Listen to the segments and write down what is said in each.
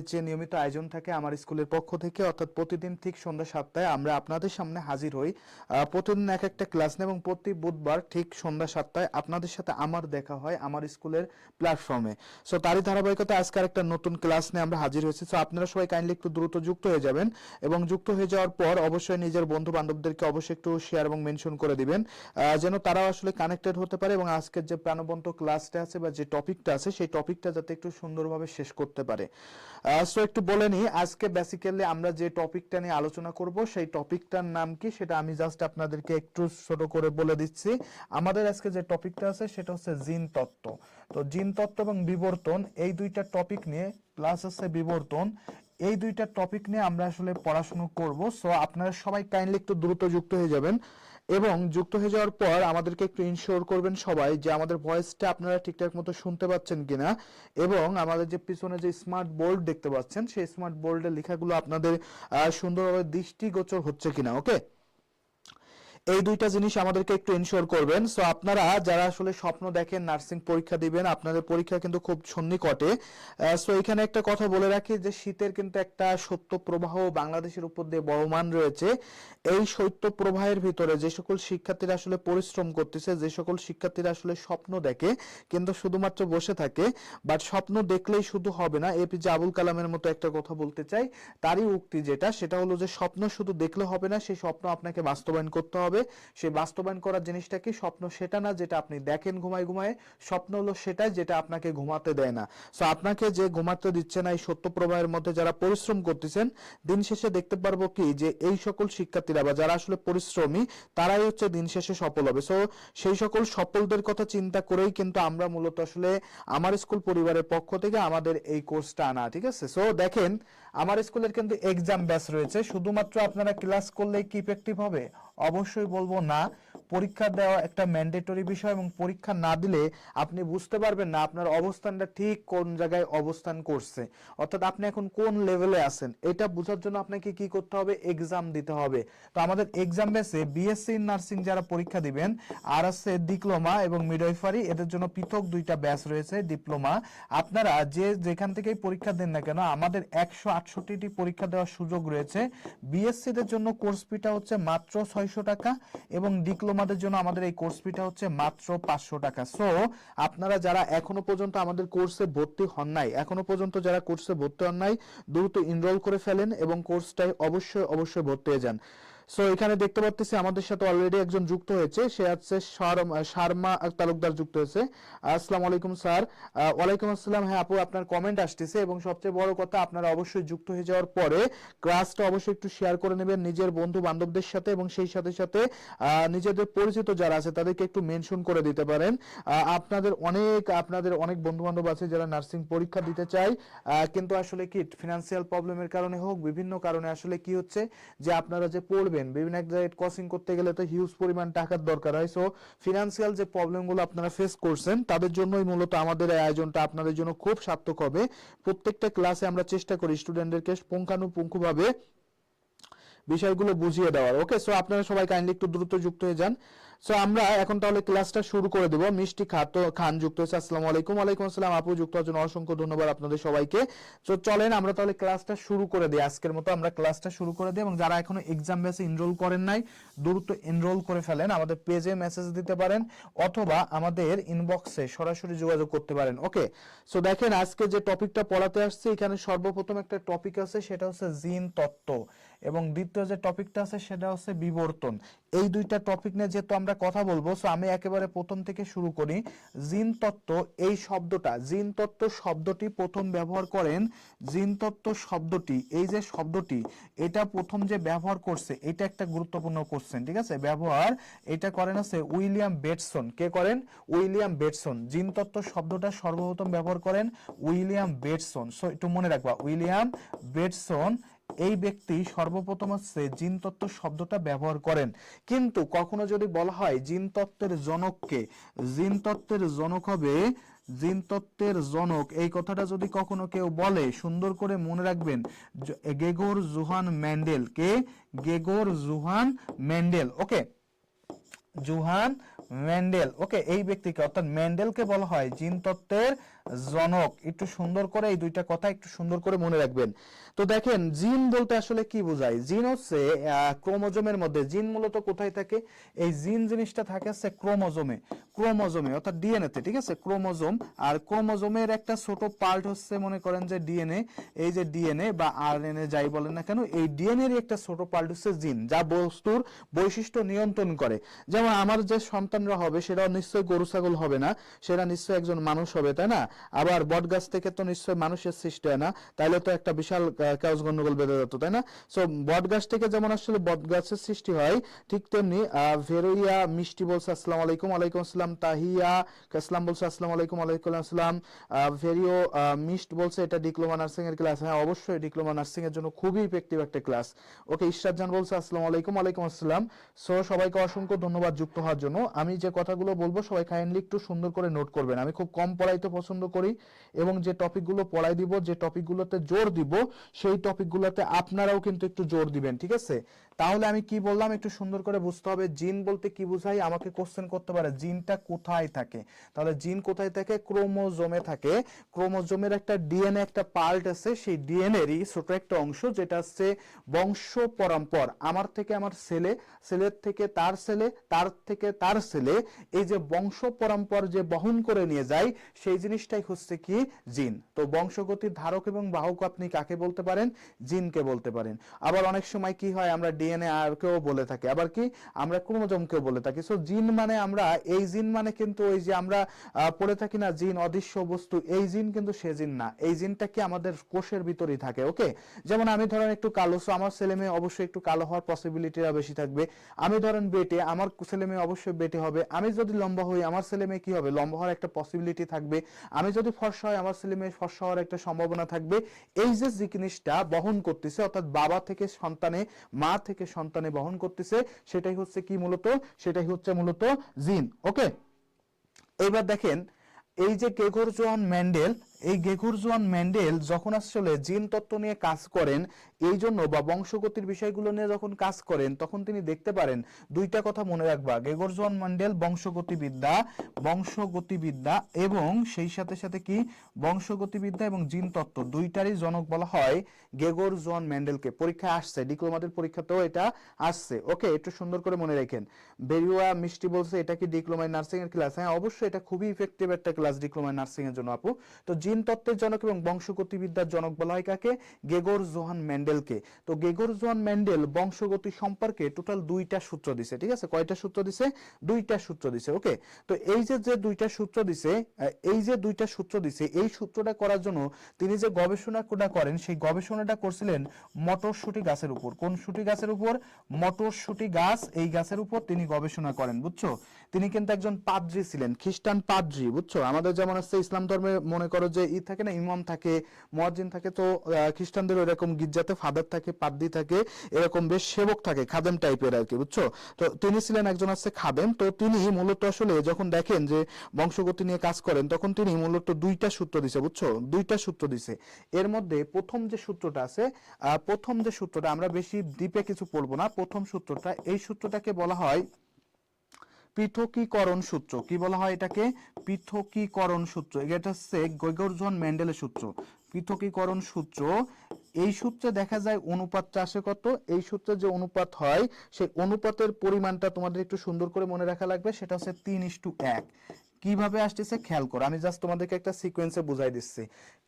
যে নিয়মিত আয়োজন থাকে আমার স্কুলের পক্ষ থেকে, অর্থাৎ প্রতিদিন ঠিক সন্ধ্যা 7টায় আমরা আপনাদের সামনে হাজির হই। প্রতিদিন এক একটা ক্লাস নেই এবং প্রতি বুধবার ঠিক সন্ধ্যা 7টায় আপনাদের সাথে আমার দেখা হয় আমার স্কুলের প্ল্যাটফর্মে। সো তারই ধারাবাহিকতা আজকে একটা নতুন ক্লাস নিয়ে আমরা হাজির হয়েছি। সো আপনারা সবাই কাইন্ডলি একটু দ্রুত যুক্ত হয়ে যাবেন এবং যুক্ত হয়ে যাওয়ার পর অবশ্যই নিজের বন্ধু বান্ধবদেরকে অবশ্যই একটু শেয়ার এবং মেনশন করে দিবেন, যেন তারাও আসলে কানেক্টেড হতে পারে এবং আজকের যে প্রাণবন্ত ক্লাসটা আছে বা যে টপিকটা আছে সেই টপিকটা যাতে একটু সুন্দরভাবে শেষ করতে পারে। সো একটু বলে নিই, আজকে বেসিক্যালি আমরা যে টপিকটা নিয়ে আলোচনা করব সেই টপিকটার নাম কি সেটা আমি জাস্ট আপনাদেরকে একটু ছোট করে বলে দিচ্ছি। আমাদের আজকে যে টপিকটা আছে সেটা হচ্ছে জিন তত্ত্ব। তো জিন তত্ত্ব এবং বিবর্তন এই দুইটা টপিক নিয়ে, প্লাস আছে বিবর্তন, এই দুইটা টপিক নিয়ে আমরা আসলে পড়াশোনা করব। সো আপনারা সবাই কাইন্ডলি একটু দ্রুত যুক্ত হয়ে যাবেন এবং যুক্ত হয়ে যাওয়ার পর আমাদেরকে একটু ইনশিওর করবেন সবাই যে আমাদের ভয়েসটা আপনারা ঠিকঠাক মতো শুনতে পাচ্ছেন কিনা, এবং আমাদের যে পিছনে যে স্মার্ট বোর্ড দেখতে পাচ্ছেন সেই স্মার্ট বোর্ডের লেখাগুলো আপনাদের সুন্দরভাবে দৃষ্টিগোচর হচ্ছে কিনা। ওকে, এই দুইটা জিনিস আমাদেরকে একটু এনশিওর করবেন। সো আপনারা যারা আসলে স্বপ্ন দেখেন নার্সিং পরীক্ষা দিবেন, আপনাদের পরীক্ষা কিন্তু খুব সন্নিকটে। সো এখানে একটা কথা বলে রাখি যে শীতের কিন্তু একটা সত্য প্রবাহ বাংলাদেশের উপর দিয়ে বহমান রয়েছে। এই শৈত্য প্রবাহের ভিতরে যে সকল শিক্ষার্থীরা আসলে পরিশ্রম করতেছে, যে সকল শিক্ষার্থীরা আসলে স্বপ্ন দেখে কিন্তু শুধুমাত্র বসে থাকে, বাট স্বপ্ন দেখলেই শুধু হবে না। এপিজে আবুল কালামের মতো একটা কথা বলতে চাই, তারই উক্তি যেটা, সেটা হলো যে স্বপ্ন শুধু দেখলে হবে না, সেই স্বপ্ন আপনাকে বাস্তবায়ন করতে হবে। সেই বাস্তবায়ন করার জিনিসটা কি? স্বপ্ন সেটা না যেটা আপনি দেখেন ঘুমায় ঘুমায়, স্বপ্ন হলো সেটাই যেটা আপনাকে ঘুমাতে দেয় না। সো আপনাকে যে ঘুমাতে দিচ্ছে না, এই সত্য প্রবাহের মধ্যে যারা পরিশ্রম করতেছেন, দিন শেষে দেখতে পারবো কি যে এই সকল শিক্ষার্থীরা বা যারা আসলে পরিশ্রমী তারাই হচ্ছে দিন শেষে সফল হবে। সো সেই সকল সফলদের কথা চিন্তা করেই কিন্তু আমরা মূলত আসলে আমার স্কুল পরিবারের পক্ষ থেকে আমাদের এই কোর্সটা আনা, ঠিক আছে? সো দেখেন, আমার স্কুলের কিন্তু এক্সাম ব্যাচ রয়েছে। শুধুমাত্র আপনারা ক্লাস করলেই কি ইফেক্টিভ হবে? অবশ্যই বলবো না। পরীক্ষা দেওয়া একটা ম্যান্ডেটরি বিষয় এবং পরীক্ষা না দিলে আপনি বুঝতে পারবেন না আপনার অবস্থানটা ঠিক কোন জায়গায় অবস্থান করছে, অর্থাৎ আপনি এখন কোন লেভেলে আছেন। এটা বোঝার জন্য আপনাকে কি করতে হবে? এক্সাম দিতে হবে। তো আমাদের এক্সাম বেসে বিএসসি ইন নার্সিং যারা পরীক্ষা দিবেন, আর আছে ডিপ্লোমা এবং মিডওয়াইফারি, এদের জন্য পৃথক দুইটা ব্যাচ রয়েছে। ডিপ্লোমা আপনারা যে যেখান থেকেই পরীক্ষা দেন না কেন, আমাদের 168টি পরীক্ষা দেওয়ার সুযোগ রয়েছে। বিএসসি দের জন্য কোর্স ফিটা হচ্ছে মাত্র 600 টাকা এবং ডিপ্লোমাদের জন্য আমাদের এই কোর্স ফিটা হচ্ছে মাত্র 500 টাকা। সো আপনারা যারা এখনো পর্যন্ত আমাদের কোর্সে ভর্তি হন নাই, এখনো পর্যন্ত যারা কোর্সে ভর্তি হন নাই, দ্রুত এনরোল করে ফেলেন এবং কোর্সটাই অবশ্যই অবশ্যই ভর্তি হয়ে যান। সো এখানে দেখতে পাচ্ছি আমাদের সাথে অলরেডি একজন যুক্ত হয়েছে, সে হচ্ছে শর্মা তালুকদার যুক্ত হয়েছে। আসসালামু আলাইকুম স্যার। ওয়ালাইকুম আসসালাম। হ্যাঁ আপু, আপনার কমেন্ট আসতেছে এবং সবচেয়ে বড় কথা, আপনারা অবশ্যই যুক্ত হয়ে যাওয়ার পরে ক্লাসটা অবশ্যই একটু শেয়ার করে নেবেন নিজের বন্ধু বান্ধবদের সাথে এবং সেই সাথে সাথে নিজেদের পরিচিত যারা আছে তাদেরকে একটু মেনশন করে দিতে পারেন। আপনাদের অনেক বন্ধু বান্ধব আছে যারা নার্সিং পরীক্ষা দিতে চায়, কিন্তু আসলে কি ফিনান্সিয়াল প্রবলেমের কারণে হোক, বিভিন্ন কারণে আসলে কি হচ্ছে যে আপনারা যে পড়বেন বিভিন্ন এক জায়গায় কোচিং করতে গেলে তো হিউজ পরিমাণ টাকার দরকার হয়। সো ফিনান্সিয়াল যে প্রবলেমগুলো আপনারা ফেস করছেন তাদের জন্যই মূলত আমাদের এই আয়োজনটা আপনাদের জন্য খুব সার্থক হবে। প্রত্যেকটা ক্লাসে আমরা চেষ্টা করি স্টুডেন্টদেরকে পুঙ্খানুপুঙ্খভাবে বিষয়গুলো বুঝিয়ে দেওয়ার। ওকে, সো আপনারা সবাই কাইন্ডলি একটু দ্রুত যুক্ত হয়ে যান। সো আমরা এখন তাহলে ক্লাসটা শুরু করে দেব। মিষ্টি খান যুক্ত হয়েছে। আসসালামু আলাইকুম। ওয়ালাইকুম আসসালাম আপু, যুক্ত হওয়ার জন্য অসংখ্য ধন্যবাদ আপনাদের সবাইকে। সো চলেন আমরা তাহলে ক্লাসটা শুরু করে দিই। আজকের মতো আমরা ক্লাসটা শুরু করে দিই এবং যারা এখনো এক্সাম বেসে এনরোল করেন নাই, দ্রুত এনরোল করে ফেলেন। আমাদের পেজে মেসেজ দিতে পারেন অথবা আমাদের ইনবক্সে সরাসরি যোগাযোগ করতে পারেন। ওকে, সো দেখেন আজকে যে টপিকটা পড়াতে আসছে, এখানে সর্বপ্রথম একটা টপিক আছে, সেটা হচ্ছে জিন তত্ত্ব, এবং দ্বিতীয় যে টপিকটা আছে সেটা হচ্ছে বিবর্তন। এই দুইটা টপিক নিয়ে যেহেতু আমরা কথা বলবো, সো আমি একেবারে প্রথম থেকে শুরু করি। জিন তত্ত্ব, এই শব্দটা, জিন তত্ত্ব শব্দটি প্রথম ব্যবহার করেন, জিন তত্ত্ব শব্দটি, এই যে শব্দটি, এটা প্রথম যে ব্যবহার করছে, এটা একটা গুরুত্বপূর্ণ কোশ্চেন, ঠিক আছে? ব্যবহার এটা করেন আছে উইলিয়াম বেটসন। কে করেন? উইলিয়াম বেটসন। জিন তত্ত্ব শব্দটা সর্বপ্রথম ব্যবহার করেন উইলিয়াম বেটসন। সো একটু মনে রাখবা, উইলিয়াম বেটসন এই ব্যক্তি সর্বপ্রথম হচ্ছে জিন তত্ত্ব শব্দটা ব্যবহার করেন। কিন্তু কখনো যদি বলা হয় জিন তত্ত্বের জনককে, জিন তত্ত্বের জনক হবে, জিন তত্ত্বের জনক এই কথাটা যদি কখনো কেউ বলে, সুন্দর করে মনে রাখবেন, গেগর জোহান মেন্ডেল। কে? গেগর জোহান মেন্ডেল। ওকে, জোহান মেন্ডেল। ওকে, এই ব্যক্তিকে অর্থাৎ মেন্ডেলকে বলা হয় জিন তত্ত্বের জনক। একটু সুন্দর করে এই দুইটা কথা একটু সুন্দর করে মনে রাখবেন। তো দেখেন জিন বলতে আসলে কি বোঝায়? জিন হচ্ছে ক্রোমোজোমের মধ্যে। জিন মূলত কোথায় থাকে? এই জিন জিনিসটা থাকে হচ্ছে ক্রোমোজোমে, ক্রোমোজোমে অর্থাৎ ডিএনএ তে, ঠিক আছে? ক্রোমোজোম, আর ক্রোমোজোমের একটা ছোট পার্ট হচ্ছে মনে করেন যে ডিএনএ। এই যে ডিএনএ বা আরএনএ যাই বলেন না কেন, এই ডিএনএ এর একটা ছোট পার্ট হচ্ছে জিন, যা বস্তুর বৈশিষ্ট্য নিয়ন্ত্রণ করে। যেমন আমার যে সন্তানরা হবে সেটা নিশ্চয়ই গরু ছাগল হবে না, সেটা নিশ্চয়ই একজন মানুষ হবে, তাই না? আবার বট গাছ থেকে তো নিশ্চয়ই মানুষের সৃষ্টি হয় না, তাইলে তো একটা বিশাল কাউস গন্ডগোল বেঁধে যেত, তাই না? সো বট গাছ থেকে যেমন আসলে বট গাছের সৃষ্টি হয়, ঠিক তেমনি ভেরোইয়া মিষ্টি বলছে আসসালামু আলাইকুম। ওয়ালাইকুম আসসালাম। তাহিয়া কাসলাম বলছে আসসালামু আলাইকুম। ওয়ালাইকুম আসসালাম। ভেরিও মিষ্ট বলছে এটা ডিপ্লোমা নার্সিং এর ক্লাস। হ্যাঁ, অবশ্যই ডিপ্লোমা নার্সিং এর জন্য খুবই ইফেক্টিভ একটা ক্লাস। ওকে, ইশরাত জান বলছে আসসালামু আলাইকুম। ওয়ালাইকুম আসসালাম। সো সবাইকে অসংখ্য ধন্যবাদ যুক্ত হওয়ার জন্য। আমি যে কথাগুলো বলবো সবাই কাইন্ডলি একটু সুন্দর করে নোট করবেন। আমি খুব কম পড়াইতে পছন্দ করি, এবং যে টপিকগুলো পড়াই দিব, যে টপিকগুলোতে জোর দিব, সেই টপিকগুলোতে আপনারাও কিন্তু একটু জোর দিবেন, ঠিক আছে? তাহলে আমি কি বললাম একটু সুন্দর করে বুঝতে হবে। জিন বলতে কি বোঝায়? আমাকে কোশ্চেন করতে পারে জিনটা কোথায় থাকে। তাহলে জিন কোথায় থাকে? ক্রোমোজোমে থাকে। ক্রোমোজোমের একটা ডিএনএ একটা পার্ট আছে, সেই ডিএনএরই ছোট একটা অংশ, যেটা হচ্ছে বংশ পরম্পর। আমার থেকে আমার ছেলে, ছেলের থেকে তার ছেলে, তার থেকে তার ছেলে, এই যে বংশ পরম্পর যে বহন করে নিয়ে যায়, সেই জিনিসটাই হচ্ছে কি জিন। তো বংশগতির ধারক এবং বাহক আপনি কাকে বলতে পারেন? জিনকে বলতে পারেন। আবার অনেক সময় কি হয়, আমরা ডিএনএ আর কেও বলে থাকি, আবার কি আমরা ক্রোমোজোমকেও বলে থাকি। সো জিন মানে আমরা, এই জিন মানে কিন্তু ওই যে আমরা পড়ে থাকি না জিন অদৃশ্য বস্তু, এই জিন কিন্তু সে জিন না। এই জিনটা কি আমাদের কোষের ভিতরেই থাকে। ওকে, যেমন আমি ধরেন একটু কালো, সো আমার ছেলে মেয়ে অবশ্যই একটু কালো হওয়ার পসিবিলিটিটা বেশি থাকবে। আমি ধরেন বেটে, আমার ছেলে মেয়ে অবশ্যই বেটে হবে। আমি যদি লম্বা হই, আমার ছেলে মেয়ে কি হবে? লম্বা হওয়ার একটা পসিবিলিটি থাকবে। আমি যদি ফর্সা হয়, আমার ছেলে মেয়ে ফর্সা হওয়ার একটা সম্ভাবনা থাকবে। এই যে জিনিসটা বহন করতেছে, অর্থাৎ বাবা থেকে সন্তানে, মা থেকে সন্তানে বহন করতেছে, সেটাই হচ্ছে কি মূলত? সেটাই হচ্ছে মূলত জিন। ওকে, এবার দেখেন এই যে গ্রেগর জোহান মেন্ডেল, এই গ্রেগর জোহান মেন্ডেল যখন আসলে জিন তত্ত্ব নিয়ে কাজ করেন, এই জন্য বা বংশগতির বিষয়গুলো নিয়ে যখন কাজ করেন, তখন তিনি দেখতে পারেন দুইটা কথা মনে রাখবা। গ্রেগর জোহান মেন্ডেল বংশগতিবিদ্যা, বংশগতিবিদ্যা এবং সেই সাথে সাথে কি বংশগতিবিদ্যা এবং জিন তত্ত্ব দুইটারই জনক বলা হয় গ্রেগর জোহান মেন্ডেলকে। পরীক্ষায় আসছে, ডিপ্লোমাদের পরীক্ষাতেও এটা আসছে। ওকে, একটু সুন্দর করে মনে রাখেন। বেরিয়া মিষ্টি বলছে এটা কি ডিপ্লোমা নার্সিং এর ক্লাস? হ্যাঁ, অবশ্যই এটা খুবই ইফেক্টিভ একটা ক্লাস ডিপ্লোমা নার্সিং এর জন্য আপু। তো জিন তত্ত্বের জনক এবং বংশগতিবিদ্যার জনক বলা হয় কাকে? গ্রেগর জোহান মেন্ডেলকে। তো গ্রেগর জোহান মেন্ডেল বংশগতি সম্পর্কে টোটাল দুইটা সূত্র দিছে, ঠিক আছে? কয়টা সূত্র দিছে? দুইটা সূত্র দিছে। ওকে, তো এই যে যে দুইটা সূত্র দিছে, এই যে দুইটা সূত্র দিছে, এই সূত্রটা করার জন্য তিনি যে গবেষণাটা করেন, সেই গবেষণাটা করছিলেন মটরশুঁটি গাছের উপর। কোন শুঁটি গাছের উপর? মটরশুঁটি গাছ। এই গাছের উপর তিনি গবেষণা করেন, বুঝছো? তিনি কিন্তু একজন পাদ্রী ছিলেন, খ্রিস্টান পাদ্রী, বুঝছো? আমাদের যেমন আছে ইসলাম ধর্মে মনে করো যে ই থাকে না, ইমাম থাকে, মুয়াজ্জিন থাকে, তো খ্রিস্টানদের এরকম গির্জাতে ফাদার থাকে, পাদ্রী থাকে, এরকম বেশ সেবক থাকে, খাদেম টাইপের আর কি, বুঝছো? তো তিনি ছিলেন একজন আছে খাদেম। তো তিনি মূলত আসলে যখন দেখেন যে বংশগতি নিয়ে কাজ করেন, তখন তিনি মূলত দুইটা সূত্র দিছে, বুঝছো? দুইটা সূত্র দিছে। এর মধ্যে প্রথম যে সূত্রটা আছে, প্রথম যে সূত্রটা, আমরা বেশি ডিপে কিছু পড়বো না, প্রথম সূত্রটা, এই সূত্রটাকে বলা হয় পৃথকীকরণ সূত্র। কি বলা হয় এটাকে? পৃথকীকরণ সূত্র। এটা হচ্ছে গ্রেগর জোহান মেন্ডেলের সূত্র, পৃথকীকরণ সূত্র। এই সূত্রে দেখা যায় অনুপাতটা আসে কত? এই সূত্রে যে অনুপাত হয়, সেই অনুপাতের পরিমাণটা তোমাদের একটু সুন্দর করে মনে রাখা লাগবে। সেটা হচ্ছে 3:1। কিভাবে আসতেছে খেয়াল করো, আমি জাস্ট তোমাদেরকে একটা সিকোয়েন্সে বুঝাই দিচ্ছি।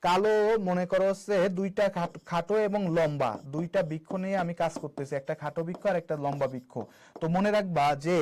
কালো মনে করো হচ্ছে দুইটা খাটো এবং লম্বা দুইটা বৃক্ষ নিয়ে আমি কাজ করতেছি, একটা খাটো বৃক্ষ আর একটা লম্বা বৃক্ষ। তো মনে রাখবা যে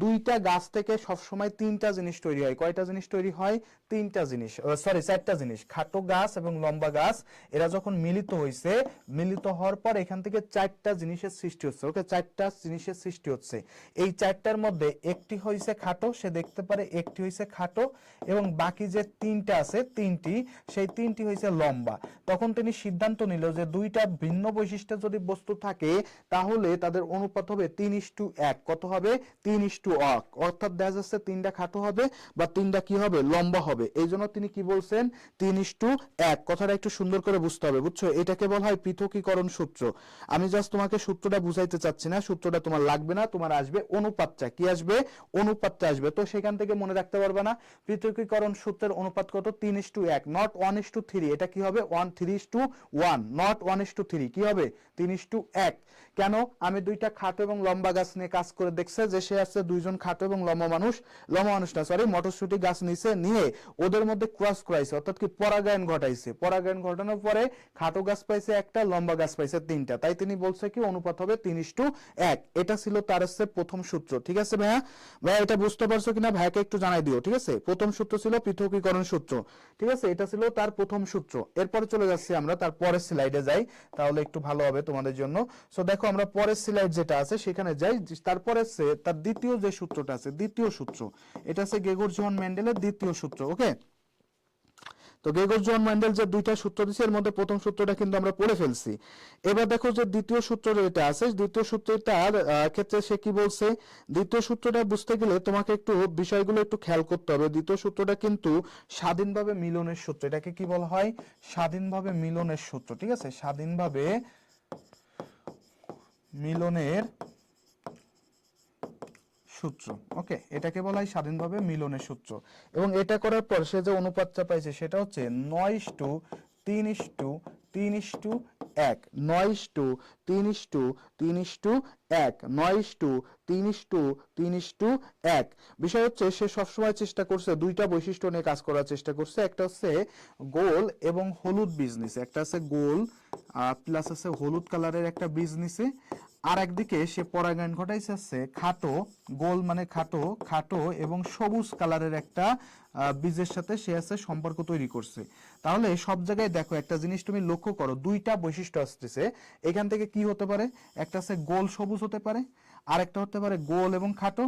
দুইটা গাছ থেকে সবসময় তিনটা জিনিস তৈরি হয়। কয়টা জিনিস তৈরি হয়? তিনটা জিনিস, সরি চারটা জিনিস। খাটো গাছ এবং লম্বা গাছ এরা যখন মিলিত হয়েছে, মিলিত হওয়ার পর এখান থেকে চারটা জিনিসের সৃষ্টি হচ্ছে। ওকে, চারটা জিনিসের সৃষ্টি হচ্ছে। এই চারটার মধ্যে একটি হয়েছে খাটো, সে দেখতে পারে একটি হয়েছে খাটো, এবং বাকি যে তিনটা আছে, তিনটি, সেই তিনটি হয়েছে লম্বা। তখন তিনি সিদ্ধান্ত নিল যে দুইটা ভিন্ন বৈশিষ্ট্যের যদি বস্তু থাকে, তাহলে তাদের অনুপাত হবে 3:1। কত হবে? 3:1। অর্থাৎ দেখা যাচ্ছে তিনটা খাটো হবে বা তিনটা কি হবে? লম্বা হবে। এই জন্য তিনি কি বলছেন? 3:1। কথাটা একটু সুন্দর করে বুঝতে হবে, বুঝছো? এটাকে বলা হয় পৃথকীকরণ সূত্র। আমি জাস্ট তোমাকে সূত্রটা বুঝাইতে চাচ্ছি না, সূত্রটা তোমার লাগবে না, তোমার আসবে অনুপাতটা। কি আসবে? অনুপাতটা আসবে। তো সেখান থেকে মনে রাখতে রাখতে পারবে না। পৃথকীকরণ সূত্রের অনুপাত কত? 3:1, নট 1:3। এটা কি হবে? 3:1, নট 1:3। কি হবে? 3:1। কেন? আমি দুইটা খাটো এবং লম্বা গাছ নিয়ে কাজ করে দেখছে যে সে আছে দুইজন খাটো এবং লম্বা মানুষ না সরি মটরশুটি গাছ নিচে নিয়ে ওদের মধ্যে ক্রস করাইছে, অর্থাৎ কি পরাগায়ন ঘটাইছে। পরাগায়ন ঘটানোর পরে খাটো গাছ পাইছে একটা, লম্বা গাছ পাইছে তিনটা, তাই তিনি বলছে কি অনুপাত হবে 3:1। এটা ছিল তার হচ্ছে প্রথম সূত্র। ঠিক আছে ভাইয়া? ভাইয়া এটা বুঝতে পারছো কিনা ভাইয়াকে একটু জানাই দিও। ঠিক আছে, প্রথম সূত্র ছিল পৃথকীকরণ সূত্র। ঠিক আছে, এটা ছিল তার প্রথম সূত্র। এরপরে চলে যাচ্ছি আমরা তার পরের স্লাইডে যাই, তাহলে একটু ভালো হবে তোমাদের জন্য। সো দেখো আমরা পরের স্লাইড যেটা আছে সেখানে যাই। তারপরে তার দ্বিতীয় যে সূত্রটা আছে, দ্বিতীয় সূত্র, এটা আছে গ্রেগর জোহান মেন্ডেলের দ্বিতীয় সূত্র। ওকে, তো গ্রেগর জোহান মেন্ডেল যে দুইটা সূত্র দিয়েছে এর মধ্যে প্রথম সূত্রটা কিন্তু আমরা পড়ে ফেলছি। এবার দেখো যে দ্বিতীয় সূত্র যেটা আছে, দ্বিতীয় সূত্রটার ক্ষেত্রে সে কি বলছে। দ্বিতীয় সূত্রটা বুঝতে গেলে তোমাকে একটু বিষয়গুলো একটু খেয়াল করতে হবে। দ্বিতীয় সূত্রটা কিন্তু স্বাধীনভাবে মিলনের সূত্র। এটাকে কি বলা হয়? স্বাধীনভাবে মিলনের সূত্র। ঠিক আছে, স্বাধীনভাবে মিলনের সূত্র। ওকে, এটাকে বলা হয় স্বাধীনভাবে মিলনের সূত্র। এবং এটা করার পর সে যে অনুপাতটা পাইছে সেটা হচ্ছে 9:3:3:3:1, 9:3:3:1, 9:3:3:1। বিষয় হচ্ছে সে সবসময় চেষ্টা করছে দুইটা বৈশিষ্ট্য নিয়ে কাজ করার চেষ্টা করছে। একটা হচ্ছে গোল এবং হলুদ বিজনেস, একটা আছে গোল প্লাস আছে হলুদ কালারের একটা বিজনেসে। আর একদিকে সে পরাগায়ন ঘটাইছে খাটো, গোল মানে খাটো, খাটো এবং সবুজ কালারের একটা বীজের সাথে সে আছে সম্পর্ক তৈরি করছে। তাহলে সব জায়গায় দেখো একটা জিনিস তুমি লক্ষ্য করো, দুইটা বৈশিষ্ট্য আসতেছে এখান থেকে। কি হতে পারে? একটা আছে গোল সবুজ হতে পারে, আর একটা হতে পারে গোল এবং খাটো,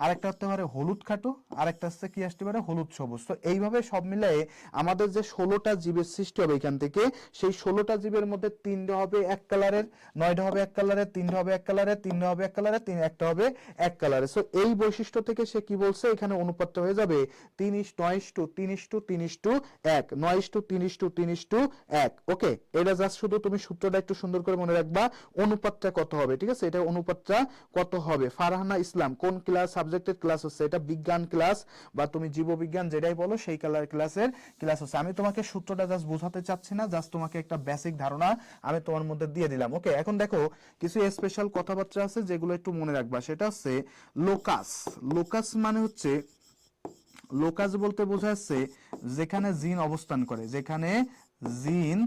আরেকটা হতে পারে হলুদ খাটো, আরেকটা হচ্ছে কি আসতে পারে হলুদ সবুজ। তো এইভাবে সব মিলাই আমাদের যে 16টা জীবের সৃষ্টি হবে এখান থেকে, সেই 16টা জীবের মধ্যে 3টা হবে এক কালারের, 9টা হবে এক কালারের, 3টা হবে এক কালারের, 3টা হবে এক কালারের, একটা হবে এক কালারের। সো এই বৈশিষ্ট্য থেকে সে কি বলছে, এখানে অনুপাতটা হয়ে যাবে 9:3:3:1, 9:3:3:1। ওকে, এটা জাস্ট শুধু তুমি সূত্রটা একটু সুন্দর করে মনে রাখবা, অনুপাতটা কত হবে। ঠিক আছে, এটা অনুপাতটা কত হবে। ফারহানা ইসলাম কোন ক্লাস সাবজেক্টের ক্লাস হচ্ছে? এটা বিজ্ঞান ক্লাস বা তুমি জীববিজ্ঞান যেটাই বলো সেই ক্লাসের ক্লাস হচ্ছে। আমি তোমাকে সূত্রটা জাস্ট বোঝাতে চাচ্ছি না, জাস্ট তোমাকে একটা বেসিক ধারণা আমি তোমার মধ্যে দিয়ে দিলাম। ওকে, এখন দেখো কিছু স্পেশাল কথাবার্তা আছে যেগুলো একটু মনে রাখবা। সেটা হচ্ছে লোকাস। লোকাস মানে হচ্ছে, লোকাস বলতে বোঝাচ্ছে যেখানে জিন অবস্থান করে, যেখানে জিন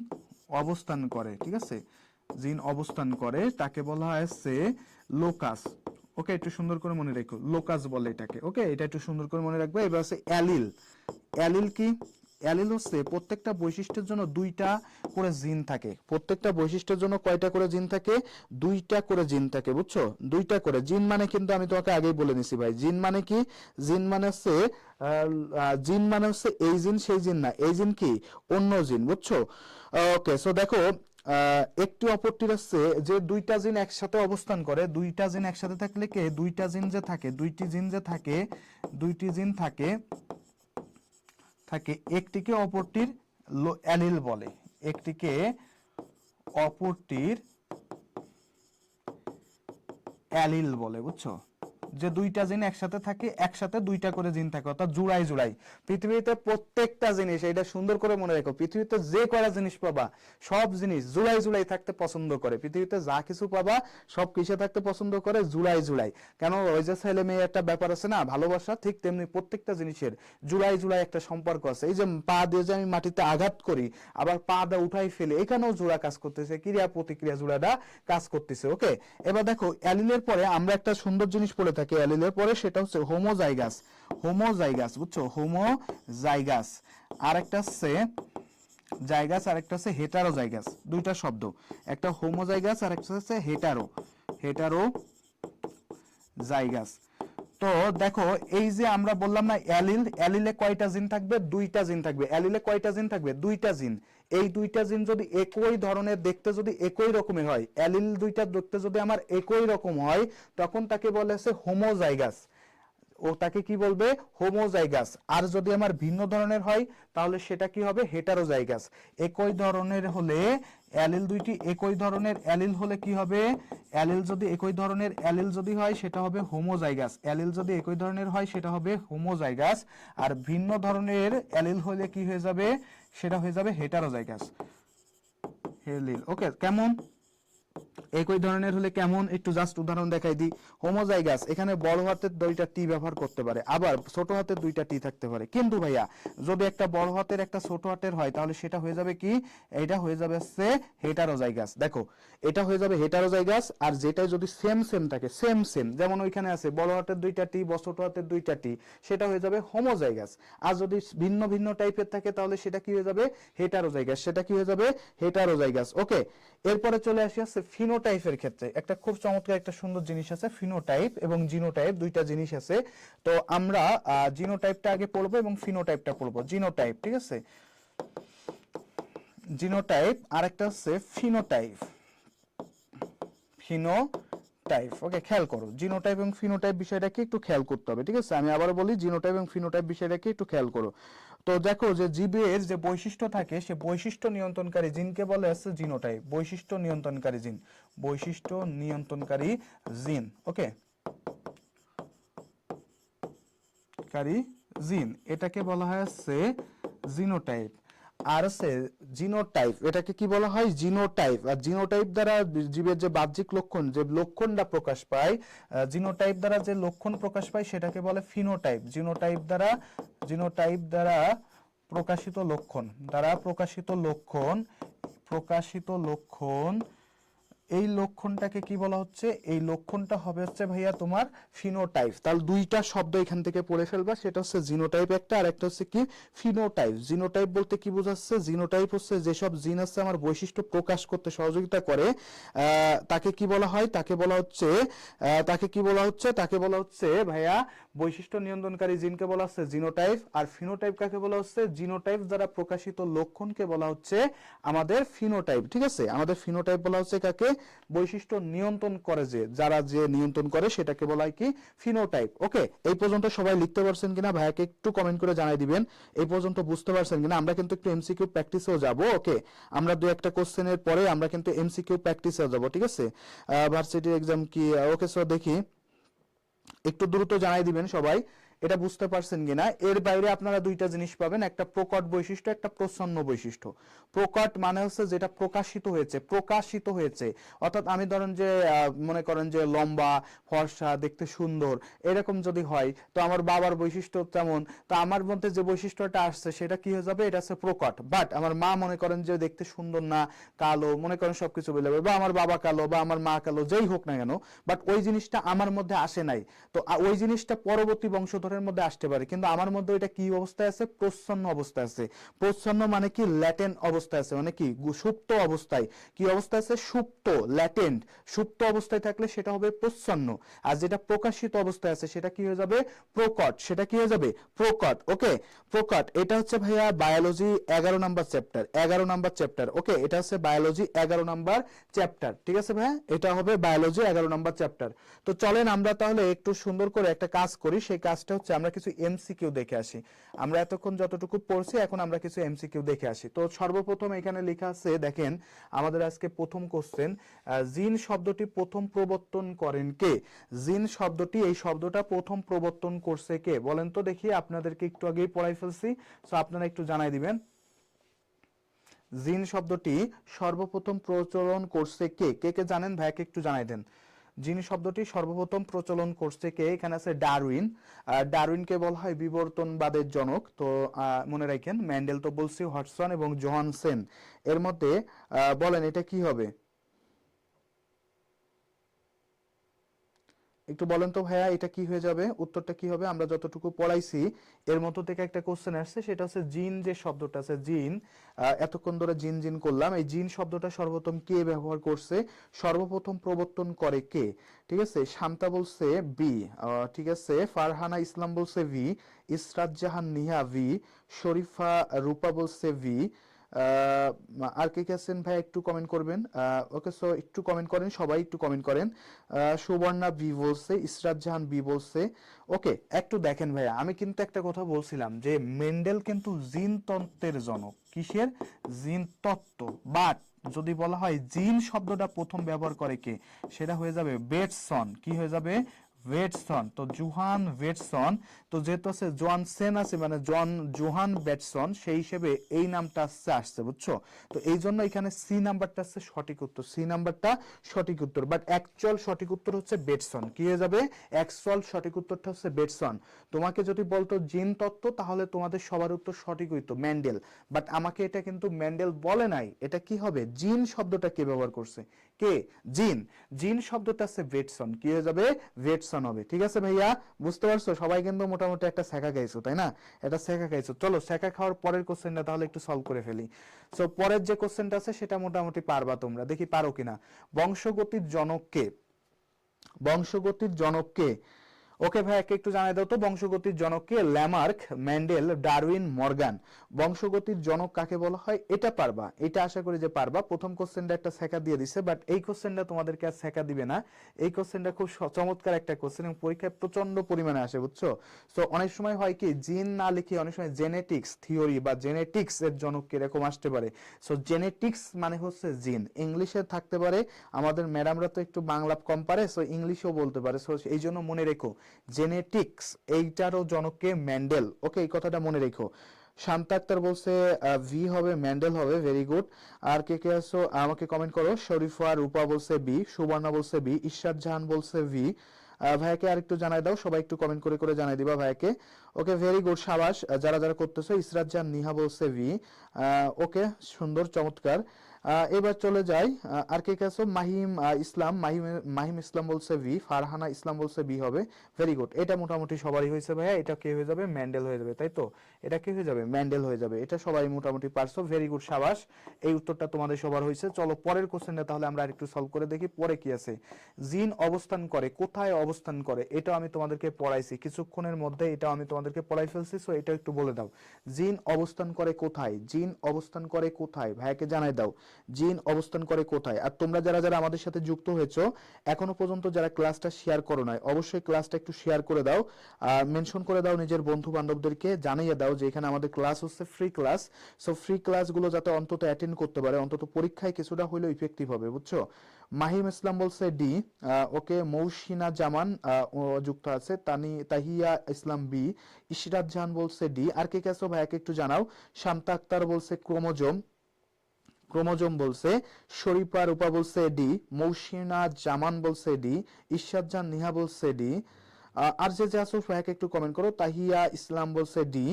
অবস্থান করে। ঠিক আছে, জিন অবস্থান করে তাকে বলা হচ্ছে লোকাস। ওকে, একটু সুন্দর করে মনে রেখো, লোকাস বলে এটাকে। ওকে, এটা একটু সুন্দর করে মনে রাখবে। এবার আছে অ্যালিল। অ্যালিল কি? অ্যালিল হচ্ছে প্রত্যেকটা বৈশিষ্ট্যের জন্য দুইটা করে জিন থাকে। প্রত্যেকটা বৈশিষ্ট্যের জন্য কয়টা করে জিন থাকে? দুইটা করে জিন থাকে, বুঝছো? দুইটা করে জিন মানে কিন্তু আমি তোমাকে আগেই বলে নিছি ভাই, জিন মানে কি? জিন মানে হচ্ছে জিন মানে হচ্ছে এই জিন সেই জিন না, এই জিন কি অন্য জিন, বুঝছো? ওকে, সো দেখো একটি অপরটির হচ্ছে যে দুইটা জিন একসাথে অবস্থান করে, দুইটা জিন একসাথে থাকলে কে দুইটা জিন যে থাকে, দুইটি জিন যে থাকে, দুইটি জিন থাকে থাকে একটিকে অপরটির অ্যালিল বলে, একটিকে অপরটির অ্যালিল বলে, বুঝছো? যে দুইটা জিন একসাথে থাকে, একসাথে দুইটা করে জিন থাকে, অর্থাৎ জুড়াই জুড়াই। পৃথিবীতে প্রত্যেকটা জিনিস, এটা সুন্দর করে মনে রাখো, পৃথিবীতে যে কয়টা জিনিস পাবা সব জিনিস জুড়াই জুড়াই থাকতে পছন্দ করে। পৃথিবীতে যা কিছু পাবা সব কিসে থাকতে পছন্দ করে? জুড়াই জুড়াই। কেন? ওই যে ছেলে মেয়ে একটা ব্যাপার আছে না, ভালোবাসা, ঠিক তেমনি প্রত্যেকটা জিনিসের জুড়াই জুড়াই একটা সম্পর্ক আছে। এই যে পা দিয়ে যে আমি মাটিতে আঘাত করি, আবার পা দা উঠাই ফেলে, এখানেও জোড়া কাজ করতেছে, ক্রিয়া প্রতিক্রিয়া জোড়াটা কাজ করতেছে। ওকে, এবার দেখো অ্যালিলের পরে আমরা একটা সুন্দর জিনিস পড়ে থাকি অ্যালিলের পরে, সেটা হচ্ছে হোমোজাইগাস। হোমোজাইগাস, বুঝছো? হোমোজাইগাস। আর একটা হচ্ছে জাইগাস, আর একটা হচ্ছে হেটারোজাইগাস। দুইটা শব্দ, একটা হোমোজাইগাস আর একটা হচ্ছে হেটারো জাইগাস। তো দেখো এই যে আমরা বললাম না অ্যালিল, অ্যালিলে কয়টা জিন থাকবে? দুইটা জিন থাকবে। অ্যালিলে কয়টা জিন থাকবে? দুইটা জিন। এই দুইটা জিন যদি একই ধরনের দেখতে, যদি একই রকমের হয়, অ্যালিল দুইটা দেখতে যদি আমার একই রকম হয়, তখন তাকে বলে আছে হোমোজাইগাস। ও তাকে কি বলবে, হোমোজাইগাস। আর যদি আমার ভিন্ন ধরনের হয় তাহলে সেটা কি হবে, হেটারোজাইগাস। একই ধরনের হলে অ্যালিল দুইটি একই ধরনের অ্যালিল হলে কি হবে, অ্যালিল যদি একই ধরনের অ্যালিল যদি হয় সেটা হবে হোমোজাইগাস। অ্যালিল যদি একই ধরনের হয় সেটা হবে হোমোজাইগাস। আর ভিন্ন ধরনের অ্যালিল হলে কি হয়ে যাবে, সেটা হয়ে যাবে হেটারোজাইগাস। হেলিল, ওকে। কেমন একই ধরনের হলে কেমন, একটু জাস্ট উদাহরণ দেখাই দিই। হোমোজাইগাস এখানে বড় হাতের দুইটা টি ব্যবহার করতে পারে, আবার ছোট হাতের দুইটা টি থাকতে পারে। কিন্তু ভাইয়া যদি একটা বড় হাতের একটা ছোট হাতের হয় তাহলে সেটা হয়ে যাবে কি, এটা হয়ে যাবে হচ্ছে হেটারোজাইগাস। দেখো এটা হয়ে যাবে হেটারোজাইগাস। আর যেটা যদি সেম সেম থাকে, সেম সেম, যেমন ওইখানে আছে বড় হাতের দুইটা টি, ছোট হাতের দুইটা টি, সেটা হয়ে যাবে হোমোজাইগাস। আর যদি ভিন্ন ভিন্ন টাইপের থাকে তাহলে সেটা কি হয়ে যাবে, হেটারোজাইগাস। সেটা কি হয়ে যাবে, হেটারোজাইগাস। ওকে, এরপরে চলে আসি আছে ফিনোটাইপের ক্ষেত্রে। একটা খুব চমৎকার একটা সুন্দর জিনিস আছে, ফিনোটাইপ এবং জিনোটাইপ, দুইটা জিনিস আছে। তো আমরা জিনোটাইপটা আগে পড়বো এবং ফিনোটাইপটা পড়বো। জিনোটাইপ, ঠিক আছে, জিনোটাইপ, আরেকটা হচ্ছে ফিনোটাইপ। ফিনোটাইপ, ওকে, খেয়াল করো জিনোটাইপ এবং ফিনোটাইপ বিষয়টাকে একটু খেয়াল করতে হবে, ঠিক আছে। আমি আবার বলি জিনোটাইপ এবং ফিনোটাইপ বিষয়টাকে একটু খেয়াল করো। তো দেখো যে জীবের যে বৈশিষ্ট্য থাকে সে বৈশিষ্ট্য নিয়ন্ত্রণকারী জিনকে বলে আছে জিনোটাইপ। বৈশিষ্ট্য নিয়ন্ত্রণকারী জিন, বৈশিষ্ট্য নিয়ন্ত্রণকারী জিন, ওকে, কারী জিন, এটাকে বলা হয় আছে জিনোটাইপ। আর আছে জিনোটাইপ, এটাকে কি বলা হয়, জিনোটাইপ। আর জিনোটাইপ দ্বারা জীবের যে বাহ্যিক লক্ষণ, যে লক্ষণটা প্রকাশ পায়, জিনোটাইপ দ্বারা যে লক্ষণ প্রকাশ পায় সেটাকে বলে ফিনোটাইপ। জিনোটাইপ দ্বারা, জিনোটাইপ দ্বারা প্রকাশিত লক্ষণ, দ্বারা প্রকাশিত লক্ষণ, প্রকাশিত লক্ষণ, এই লক্ষণটাকে কি বলা হচ্ছে, এই লক্ষণটা হবে হচ্ছে ভাইয়া তোমার ফিনোটাইপ। তাহলে দুইটা শব্দ এখান থেকে পড়ে ফেলবা, সেটা হচ্ছে জিনোটাইপ একটা, আর একটা হচ্ছে কি ফিনোটাইপ। জিনোটাইপ বলতে কি বোঝাচ্ছে, জিনোটাইপ হচ্ছে যেসব জিন আছে আমার বৈশিষ্ট্য প্রকাশ করতে সহযোগিতা করে, তাকে কি বলা হয়, তাকে বলা হচ্ছে, তাকে কি বলা হচ্ছে, তাকে বলা হচ্ছে ভাইয়া বৈশিষ্ট্য নিয়ন্ত্রণকারী জিনকে বলা হচ্ছে জিনোটাইপ। আর ফিনোটাইপ কাকে বলা হচ্ছে, জিনোটাইপ দ্বারা প্রকাশিত লক্ষণকে বলা হচ্ছে আমাদের ফিনোটাইপ, ঠিক আছে। আমাদের ফিনোটাইপ বলা হচ্ছে কাকে, বৈশিষ্ট্য নিয়ন্ত্রণ করে, যে যারা যে নিয়ন্ত্রণ করে সেটাকে বলা হয় কি ফিনোটাইপ। ওকে, এই পর্যন্ত সবাই লিখতে পারছেন কিনা ভাইয়াকে একটু কমেন্ট করে জানাই দিবেন, এই পর্যন্ত বুঝতে পারছেন কিনা। আমরা কিন্তু একটু এমসিকিউ প্র্যাকটিসেও যাব। ওকে, আমরা দুই একটা কোশ্চেনের পরে আমরা কিন্তু এমসিকিউ প্র্যাকটিসেও যাব, ঠিক আছে। ভার্সিটি এক্সাম কি, ওকে, সো দেখি একটু দ্রুত জানাই দিবেন সবাই এটা বুঝতে পারছেন কিনা। এর বাইরে আপনারা দুইটা জিনিস পাবেন, একটা প্রকট বৈশিষ্ট্য, একটা প্রচ্ছন্ন বৈশিষ্ট্য। প্রকট মানে হচ্ছে যেটা প্রকাশিত হয়েছে, প্রকাশিত হয়েছে, অর্থাৎ আমি ধরেন যে মনে করেন যে লম্বা, ফর্সা, দেখতে সুন্দর, এরকম যদি হয় তো আমার বাবার বৈশিষ্ট্য তেমন, তো আমার মধ্যে যে বৈশিষ্ট্যটা আসছে সেটা কি হয়ে যাবে, এটা হচ্ছে প্রকট। বাট আমার মা মনে করেন যে দেখতে সুন্দর না, কালো, মনে করেন সবকিছু বলে বা আমার বাবা কালো বা আমার মা কালো, যেই হোক না কেন, বাট ওই জিনিসটা আমার মধ্যে আসে নাই। তো ওই জিনিসটা পরবর্তী বংশধরের মধ্যে আসতে পারে, কিন্তু আমার মধ্যে এটা কি অবস্থায় আছে, প্রচ্ছন্ন অবস্থায় আছে। প্রচ্ছন্ন মানে কি, ল্যাটেন্ট অবস্থায় আছে, মানে কি সুপ্ত অবস্থায়। কি অবস্থায় আছে, সুপ্ত, ল্যাটেন্ট, সুপ্ত অবস্থায় থাকলে সেটা হবে প্রচ্ছন্ন। আর যেটা প্রকাশিত অবস্থায় আছে সেটা কি হয়ে যাবে, প্রকট। সেটা কি হয়ে যাবে, প্রকট। ওকে, প্রকট। এটা হচ্ছে ভাইয়া biology 11 number chapter, 11 number chapter. Okay, এটা হচ্ছে বায়োলজি 11 নাম্বার চ্যাপ্টার, ঠিক আছে ভাইয়া, এটা হবে বায়োলজি 11 নাম্বার চ্যাপ্টার। তো চলেন আমরা তাহলে একটু সুন্দর করে একটা কাজ করি। সেই কাজটা হচ্ছে আমরা কিছু এমসিকিউ দেখে আসি। আমরা এতক্ষণ যতটুকু পড়ছি এখন আমরা কিছু এমসিকিউ দেখে আসি। তো সর্বপ্রথম এখানে লেখা আছে, দেখেন আমাদের আজকে প্রথম কোশ্চেন, জিন শব্দটি প্রথম প্রবর্তন করেন কে। জিন শব্দটি, এই শব্দটা প্রথম প্রবর্তন করছে কে বলেন তো দেখি। আপনাদেরকে একটু আগেই পড়াই ফেলছি, তো আপনারা একটু জানাই দিবেন। জিন শব্দটি সর্বপ্রথম প্রচলন করছে কে, কে কে জানেন ভাইকে একটু জানাই দেন। জিন শব্দটি সর্বপ্রথম প্রচলন করছে কে, এখানে আছে ডারউইন। ডারউইনকে বলা হয় বিবর্তনবাদের জনক। তো মনে রাখেন, ম্যান্ডেল তো বলছি, হডসন এবং জোহানসেন, এর মধ্যে বলেন এটা কি হবে, একটু বলেন তো ভাইয়া, এটা কি হয়ে যাবে, উত্তরটা কি হবে। আমরা যতটুকু পড়াইছি এর মধ্য থেকে একটা কোশ্চেন আসছে, সেটা হচ্ছে জিন, যে শব্দটা আছে জিন, এতক্ষণ ধরে জিন জিন করলাম, এই জিন শব্দটা সর্বপ্রথম কে ব্যবহার করছে, সর্বপ্রথম প্রবর্তন করে কে। ঠিক আছে, শান্তা বলছে বি, ঠিক আছে, ফারহানা ইসলাম বলছে ভি, ইসরাত জাহান নিহা ভি, শরীফা রূপা বলছে ভি, আর কে কে আছেন ভাই একটু কমেন্ট করবেন। ওকে, সো একটু কমেন্ট করেন, সবাই একটু কমেন্ট করেন। সুবর্ণা বি বলছে, ইসরাত জাহান বি বলছে। ওকে, একটু দেখেন ভাইয়া, আমি কিন্তু একটা কথা বলছিলাম যে মেন্ডেল কিন্তু জিন তত্ত্বের জনক। কিসের? জিন তত্ত্ব। বাট যদি বলা হয় জিন শব্দটা প্রথম ব্যবহার করে কে, সেটা হয়ে যাবে বেটসন। কি হয়ে যাবে? ওয়েটসন। তো জোহান ওয়েটসন। তো যেহেতু আছে জোয়ানসেন আছে, মানে জোহান বেটসন, সেই হিসেবে এই নামটা আসছে, বুঝছো? তো এই জন্য এখানে সি নাম্বারটা আছে সঠিক উত্তর, সি নাম্বারটা সঠিক উত্তর। বাট অ্যাকচুয়াল সঠিক উত্তর হচ্ছে বেটসন। কি হয়ে যাবে? অ্যাকচুয়াল সঠিক উত্তরটা হচ্ছে বেটসন। তোমাকে যদি বলতো জিন তত্ত্ব, তাহলে তোমাদের সবার উত্তর সঠিক হইতো মেন্ডেল। বাট আমাকে এটা কিন্তু মেন্ডেল বলে নাই, এটা কি হবে? জিন শব্দটা কে ব্যবহার করছে? কে? জিন। জিন শব্দটা আছে ভেটসন। কি হয়ে যাবে? ভেটসন হবে। ঠিক আছে ভাইয়া, বুঝতে পারছো? সবাই কিন্তু মোটামুটি একটা শেখা খাইছো, তাই না? এটা শেখা খাইছো। চলো শেখা খাওয়ার পরের কোশ্চেনটা তাহলে একটু সলভ করে ফেলি। সো পরের যে কোশ্চেনটা আছে সেটা মোটামুটি পারবা তোমরা, দেখি পারো কিনা। বংশগতির জনক কে? বংশগতির জনক কে? ওকে ভাই, একে একটু জানাই দাও তো বংশগতির জনক কে? Lamarck, Mendel, Darwin, Morgan. বংশগতির জনক কাকে বলা হয়? এটা পারবা, এটা আশা করি যে পারবা। প্রথম কোশ্চেনটা একটা সেকা দিয়ে দিছে, বাট এই কোশ্চেনটা তোমাদেরকে আর সেকা দিবে না। এই কোশ্চেনটা খুব চমৎকার একটা কোশ্চেন এবং পরীক্ষায় প্রচন্ড পরিমাণে আসে, বুঝছো? সো অনেক সময় হয় কি, জিন না লিখে অনেক সময় জেনেটিক্স থিওরি বা জেনেটিক্স এর জনক এরকম আসতে পারে। সো জেনেটিক্স মানে হচ্ছে জিন, ইংলিশে থাকতে পারে। আমাদের ম্যাডামরা তো একটু বাংলা কম পারে, সো ইংলিশেও বলতে পারে। সো এই জন্য মনে রেখো জেনেটিক্স, এইটারও জনককে মেন্ডেল। ওকে, এই কথাটা মনে রেখো। শান্তা আক্তার বলছে ভি হবে, মেন্ডেল হবে। Very good. আর কে কে আছো আমাকে কমেন্ট করো। শরীফা রূপা বলছে বি, সুবর্ণা বলছে বি, ইশরাত জাহান বলছে ভি। ভাইয়াকে আর একটু জানাই দাও, সবাই একটু কমেন্ট করে করে জানাই দিবা ভাইয়াকে। ওকে, ভেরি গুড, সাবাস যারা যারা করতেছো। ইসরাত জাহান নিহা বলছে ভি। ওকে, সুন্দর, চমৎকার। এবার চলে যাই, আর কে কে আছো? মাহিম ইসলাম, মাহিম ইসলাম বলছে ভি, ফারহানা ইসলাম বলছে বি হবে। ভেরি গুড, এটা মোটামুটি সবারই হয়েছে ভাইয়া। এটা কে হয়ে যাবে? মেন্ডেল হয়ে যাবে, তাই তো? এটা কি হয়ে যাবে? মেন্ডেল হয়ে যাবে। এটা সবাই মোটামুটি পারছো। ভেরি গুড, সাবাস। এই উত্তরটা তোমাদের সবার হয়েছে। চলো পরের কোশ্চেনটা তাহলে আমরা আরেকটু সলভ করে দেখি পরে কি আছে। জিন অবস্থান করে কোথায়? অবস্থান করে, এটা আমি তোমাদেরকে পড়াইছি কিছুক্ষণের মধ্যে, এটা আমি তোমাদেরকে পড়াই ফেলছি। সো এটা একটু বলে দাও, জিন অবস্থান করে কোথায়? জিন অবস্থান করে কোথায়? ভাইয়াকে জানাই দাও, জিন অবস্থান করে কোথায়? আর তোমরা যারা যারা আমাদের সাথে যুক্ত হয়েছো, এখনো পর্যন্ত যারা ক্লাসটা শেয়ার করো নাই, অবশ্যই ক্লাসটা একটু শেয়ার করে দাও। আর মেনশন করে দাও নিজের বন্ধু বান্ধবদেরকে, জানিয়ে দাও যে এখানে আমাদের ক্লাস হচ্ছে ফ্রি ক্লাস। সো ফ্রি ক্লাসগুলো যাতে অন্তত অ্যাটেন্ড করতে পারে, অন্তত পরীক্ষায় কিছুটা হলেও ইফেক্টিভ হবে, বুঝছো? মাহিম ইসলাম বলছে ডি। ওকে, মৌসিনা জামান ও যুক্ত আছে। তাহিয়া ইসলাম বি। ইশরাত জাহান বলছে ডি। আর কে কে আছো ভাইয়াকে একটু জানাও। শান্তা আক্তার বলছে ক্রোমোজোম, ক্রোমোজোম বলছে। শরীফা রূপা বলছে ডি। মৌসিনা জামান বলছে ডি। ইশরাত জাহান নিহা বলছে ডি। আর যে যে আছো সবাইকে একটু কমেন্ট করো। তাহিয়া ইসলাম বলছে ডি।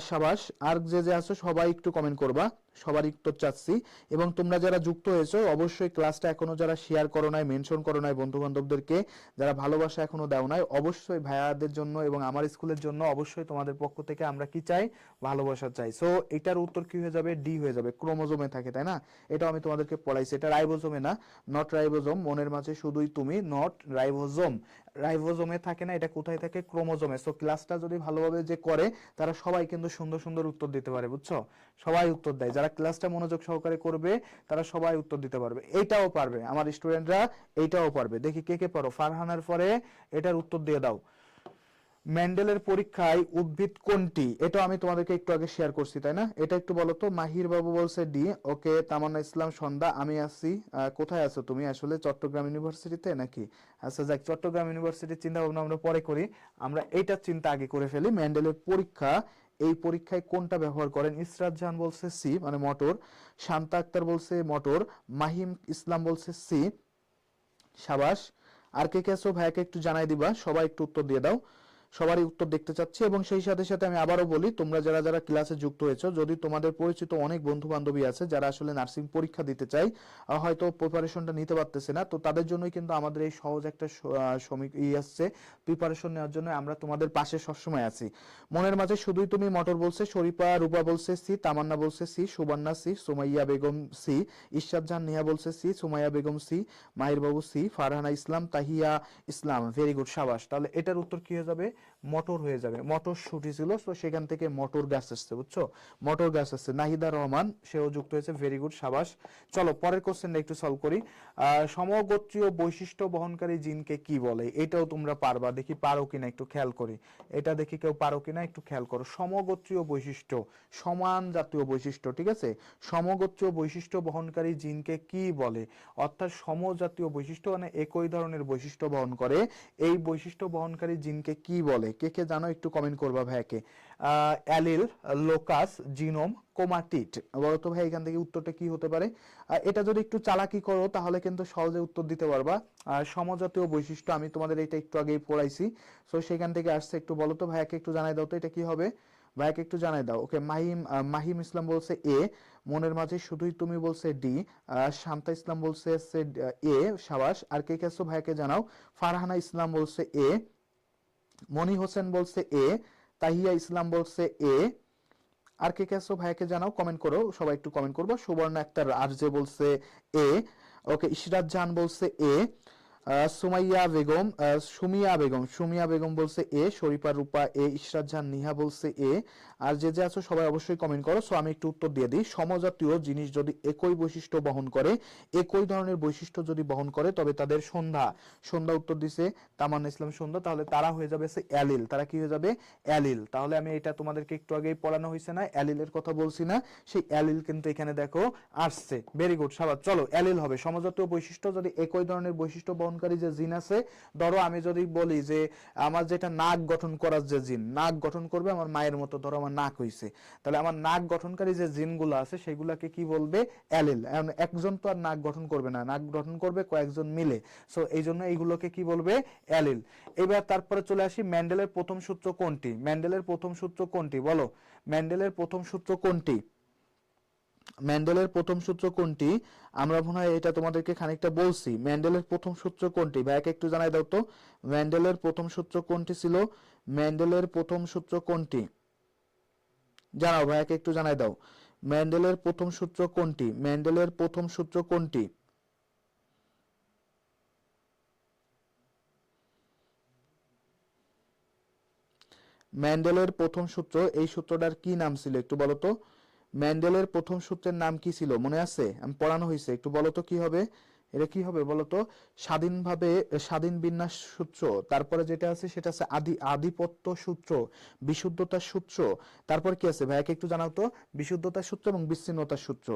সাবাস। আর যে যে আছো সবাই একটু কমেন্ট করবা, সবারই উত্তর চাচ্ছি। এবং তোমরা যারা যুক্ত হয়েছো, অবশ্যই ক্লাসটা এখনো যারা শেয়ার করো নাই, মেনশন করো নাই বন্ধু বান্ধবদেরকে, যারা ভালোবাসা এখনো দাও নাই, অবশ্যই ভাইয়াদের জন্য এবং আমার স্কুলের জন্য অবশ্যই তোমাদের পক্ষ থেকে আমরা কি চাই? ভালোবাসা চাই। সো এটার উত্তর কি হয়ে যাবে? ডি হয়ে যাবে। ক্রোমোজোমে থাকে, তাই না? এটাও আমি তোমাদেরকে পড়াইছি। এটা রাইবোজোমে না, নট রাইবোজোম। মনের মাঝে শুধুই তুমি, নট রাইবোজোম। রাইবোজোমে থাকে না, এটা কোথায় থাকে? ক্রোমোজোমে। সো ক্লাসটা যদি ভালোভাবে যে করে, তারা সবাই কিন্তু সুন্দর সুন্দর উত্তর দিতে পারে, বুঝছো? সবাই উত্তর দেয়, যারা ক্লাসটা মনোযোগ সহকারে করবে তারা সবাই উত্তর দিতে পারবে। এইটাও পারবে আমার স্টুডেন্টরা, এইটাও পারবে। দেখি কে কে পারো। ফারহানার পরে এটার উত্তর দিয়ে দাও। মেন্ডেলের পরীক্ষায় উদ্ভিদ কোনটি? এটা আমি তোমাদেরকে একটু আগে শেয়ার করছি, তাই না? এটা একটু বলো তো। মাহির বাবু বলছে ডি। ওকে, তামান্না ইসলাম সন্ধ্যা, আমি আছি। কোথায় আছো তুমি আসলে? চট্টগ্রাম ইউনিভার্সিটিতে নাকি? আচ্ছা যাক, চট্টগ্রাম ইউনিভার্সিটির চিন্তা ভাবনা আমরা পরে করি, আমরা এইটার চিন্তা আগে করে ফেলি। মেন্ডেলের পরীক্ষা, এই পরীক্ষায় কোনটা ব্যবহার করেন? ইসরাত জাহান বলছে সি, মানে মোটর। শান্তা আক্তার বলছে মোটর। মাহিম ইসলাম বলছে সি। সাবাস। আর কে কে আছো ভাইয়াকে একটু জানাই দিবা, সবাই একটু উত্তর দিয়ে দাও। সবারই উত্তর দেখতে চাচ্ছি। এবং সেই সাথে সাথে আমি আবারও বলি, তোমরা যারা যারা ক্লাসে যুক্ত হয়েছো, যদি তোমাদের পরিচিত অনেক বন্ধু বান্ধবী আছে যারা আসলে নার্সিং পরীক্ষা দিতে চায়, হয়তো প্রিপারেশনটা নিতে পারতেছে না, তো তাদের জন্যই কিন্তু আমাদের এই সহজ একটা আসছে প্রিপারেশন নেওয়ার জন্য। আমরা তোমাদের পাশে সবসময় আছি। মনের মাঝে শুধুই তুমি মোটর বলছে, শরীফা রূপা বলছে সি, তামান্না বলছে C, Subarna C, Sumaiya Begum C, Ishrat Jahan Neha বলছে C, Sumaiya Begum C, Mahir Babu C, Farhana Islam, Tahiya Islam. Very good, সাবাস। তাহলে এটার উত্তর কি হয়ে যাবে? মটর হয়ে যাবে, মটরশুঁটি ছিল, তো সেখান থেকে মটর গাছ আসছে, বুঝছো, মটর গাছ আসছে। নাহিদা রহমান সেও যুক্ত হয়েছে, ভেরি গুড, সাবাস। চলো পরের কোশ্চেনটা একটু সলভ করি। সমগোত্রীয় বৈশিষ্ট্য বহনকারী জিনকে কি বলে? এটাও তোমরা পারবা, দেখি পারো কিনা একটু খেয়াল করি। এটা দেখি কেউ পারো কিনা একটু খেয়াল করো। সমগোত্রীয় বৈশিষ্ট্য, সমান জাতীয় বৈশিষ্ট্য, ঠিক আছে, সমগোত্রীয় বৈশিষ্ট্য বহনকারী জিনকে কি বলে? অর্থাৎ সমজাতীয় বৈশিষ্ট্য মানে একই ধরনের বৈশিষ্ট্য বহন করে, এই বৈশিষ্ট্য বহনকারী জিনকে কি বলে? কে কে জানো একটু কমেন্ট করবা ভাইয়াকে। Allele, locus, genome, chromatid. বলো তো ভাই এখান থেকে উত্তরটা কি হতে পারে? এটা যদি একটু চালাকি করো তাহলে কিন্তু সহজে উত্তর দিতে পারবা। সমজাতীয় বৈশিষ্ট্য আমি তোমাদের এটা একটু আগেই পড়াইছি, সো সেখান থেকে আসছে। একটু বলো তো ভাইয়াকে, একটু জানাই দাও তো এটা কি হবে, ভাইয়াকে একটু জানাই দাও। ওকে, মাহিম মাহিম ইসলাম বলছে এ, মনের মাঝে শুধুই তুমি বলছে ডি, শান্তা ইসলাম বলছে এ, সাবাস। আর কে কে আছো ভাইয়াকে জানাও। ফারহানা ইসলাম বলছে এ, মনি হোসেন বলছে এ, তাহিয়া ইসলাম বলছে এ। আর কে কে আছো ভাইয়াকে জানাও, কমেন্ট করো, সবাই একটু কমেন্ট করবো। সুবর্ণ আক্তার আরজে বলছে এ। ওকে, ইশরাত জাহান বলছে এ। সুমাইয়া বেগম, সুমিয়া বেগম বলছে এ। শরীফা রূপা এ। ইশরাত জাহান নিহা বলছে এ। আর যে যে আছো সবাই অবশ্যই কমেন্ট করো। সো আমি একটু উত্তর দিয়ে দিই। সমজাতীয় জিনিস যদি একই বৈশিষ্ট্য বহন করে, একই ধরনের বৈশিষ্ট্য যদি বহন করে, তবে তাদের সন্ধ্যা, সন্ধ্যা উত্তর দিছে তামান্না ইসলাম সন্ধ্যা, তাহলে তারা হয়ে যাবে অ্যালিল, তারা কি হয়ে যাবে? অ্যালিল। তাহলে আমি এটা তোমাদেরকে একটু আগেই পড়ানো হয়েছে না, অ্যালিলের কথা বলছি না, সেই অ্যালিল কিন্তু এখানে দেখো আসছে। ভেরি গুড, সাবাস। চলো অ্যালিল হবে সমজাতীয় বৈশিষ্ট্য যদি একই ধরনের বৈশিষ্ট্য বহনকারী যে জিন আছে। ধরো আমি যদি বলি যে আমার যেটা নাক গঠন করার যে জিন, নাক গঠন করবে আমার মায়ের মতো, ধরো আমার নাক হইছে, তাহলে আমার নাক গঠনকারী যে জিনগুলো আছে সেগুলাকে কি বলবে? অ্যালিল। একজন তো আর নাক গঠন করবে না, নাক গঠন করবে কয়েকজন মিলে, সো এই জন্য এইগুলোকে কি বলবে? অ্যালিল। এবার তারপরে চলে আসি, মেন্ডেলের প্রথম সূত্র কোনটি? মেন্ডেলের প্রথম সূত্র কোনটি বলো? মেন্ডেলের প্রথম সূত্র কোনটি? মেন্ডেলের প্রথম সূত্র কোনটি? আমরা মনে হয় এটা তোমাদেরকে খানিকটা বলছি। মেন্ডেলের প্রথম সূত্র কোনটি ভাইয়াকে একটু জানাই দাও তো। মেন্ডেলের প্রথম সূত্র কোনটি ছিল? মেন্ডেলের প্রথম সূত্র কোনটি? জানাও ভাইয়াকে একটু জানাই দাও। মেন্ডেলের প্রথম সূত্র কোনটি? মেন্ডেলের প্রথম সূত্র কোনটি? মেন্ডেলের প্রথম সূত্র, এই সূত্রটার কি নাম ছিল একটু বলো তো। মেন্ডেলের প্রথম সূত্রের নাম কি ছিল মনে আছে? আমি পড়ানো হয়েছে, একটু বলো তো কি হবে। এটা কি হবে বলো তো? স্বাধীনভাবে, স্বাধীন বিন্যাস সূত্র, তারপরে যেটা আছে সেটা আছে আধিপত্য সূত্র, বিশুদ্ধতার সূত্র, তারপর কি আছে ভাইয়াকে একটু জানাও তো। বিশুদ্ধতার সূত্র এবং বিচ্ছিন্নতার সূত্র।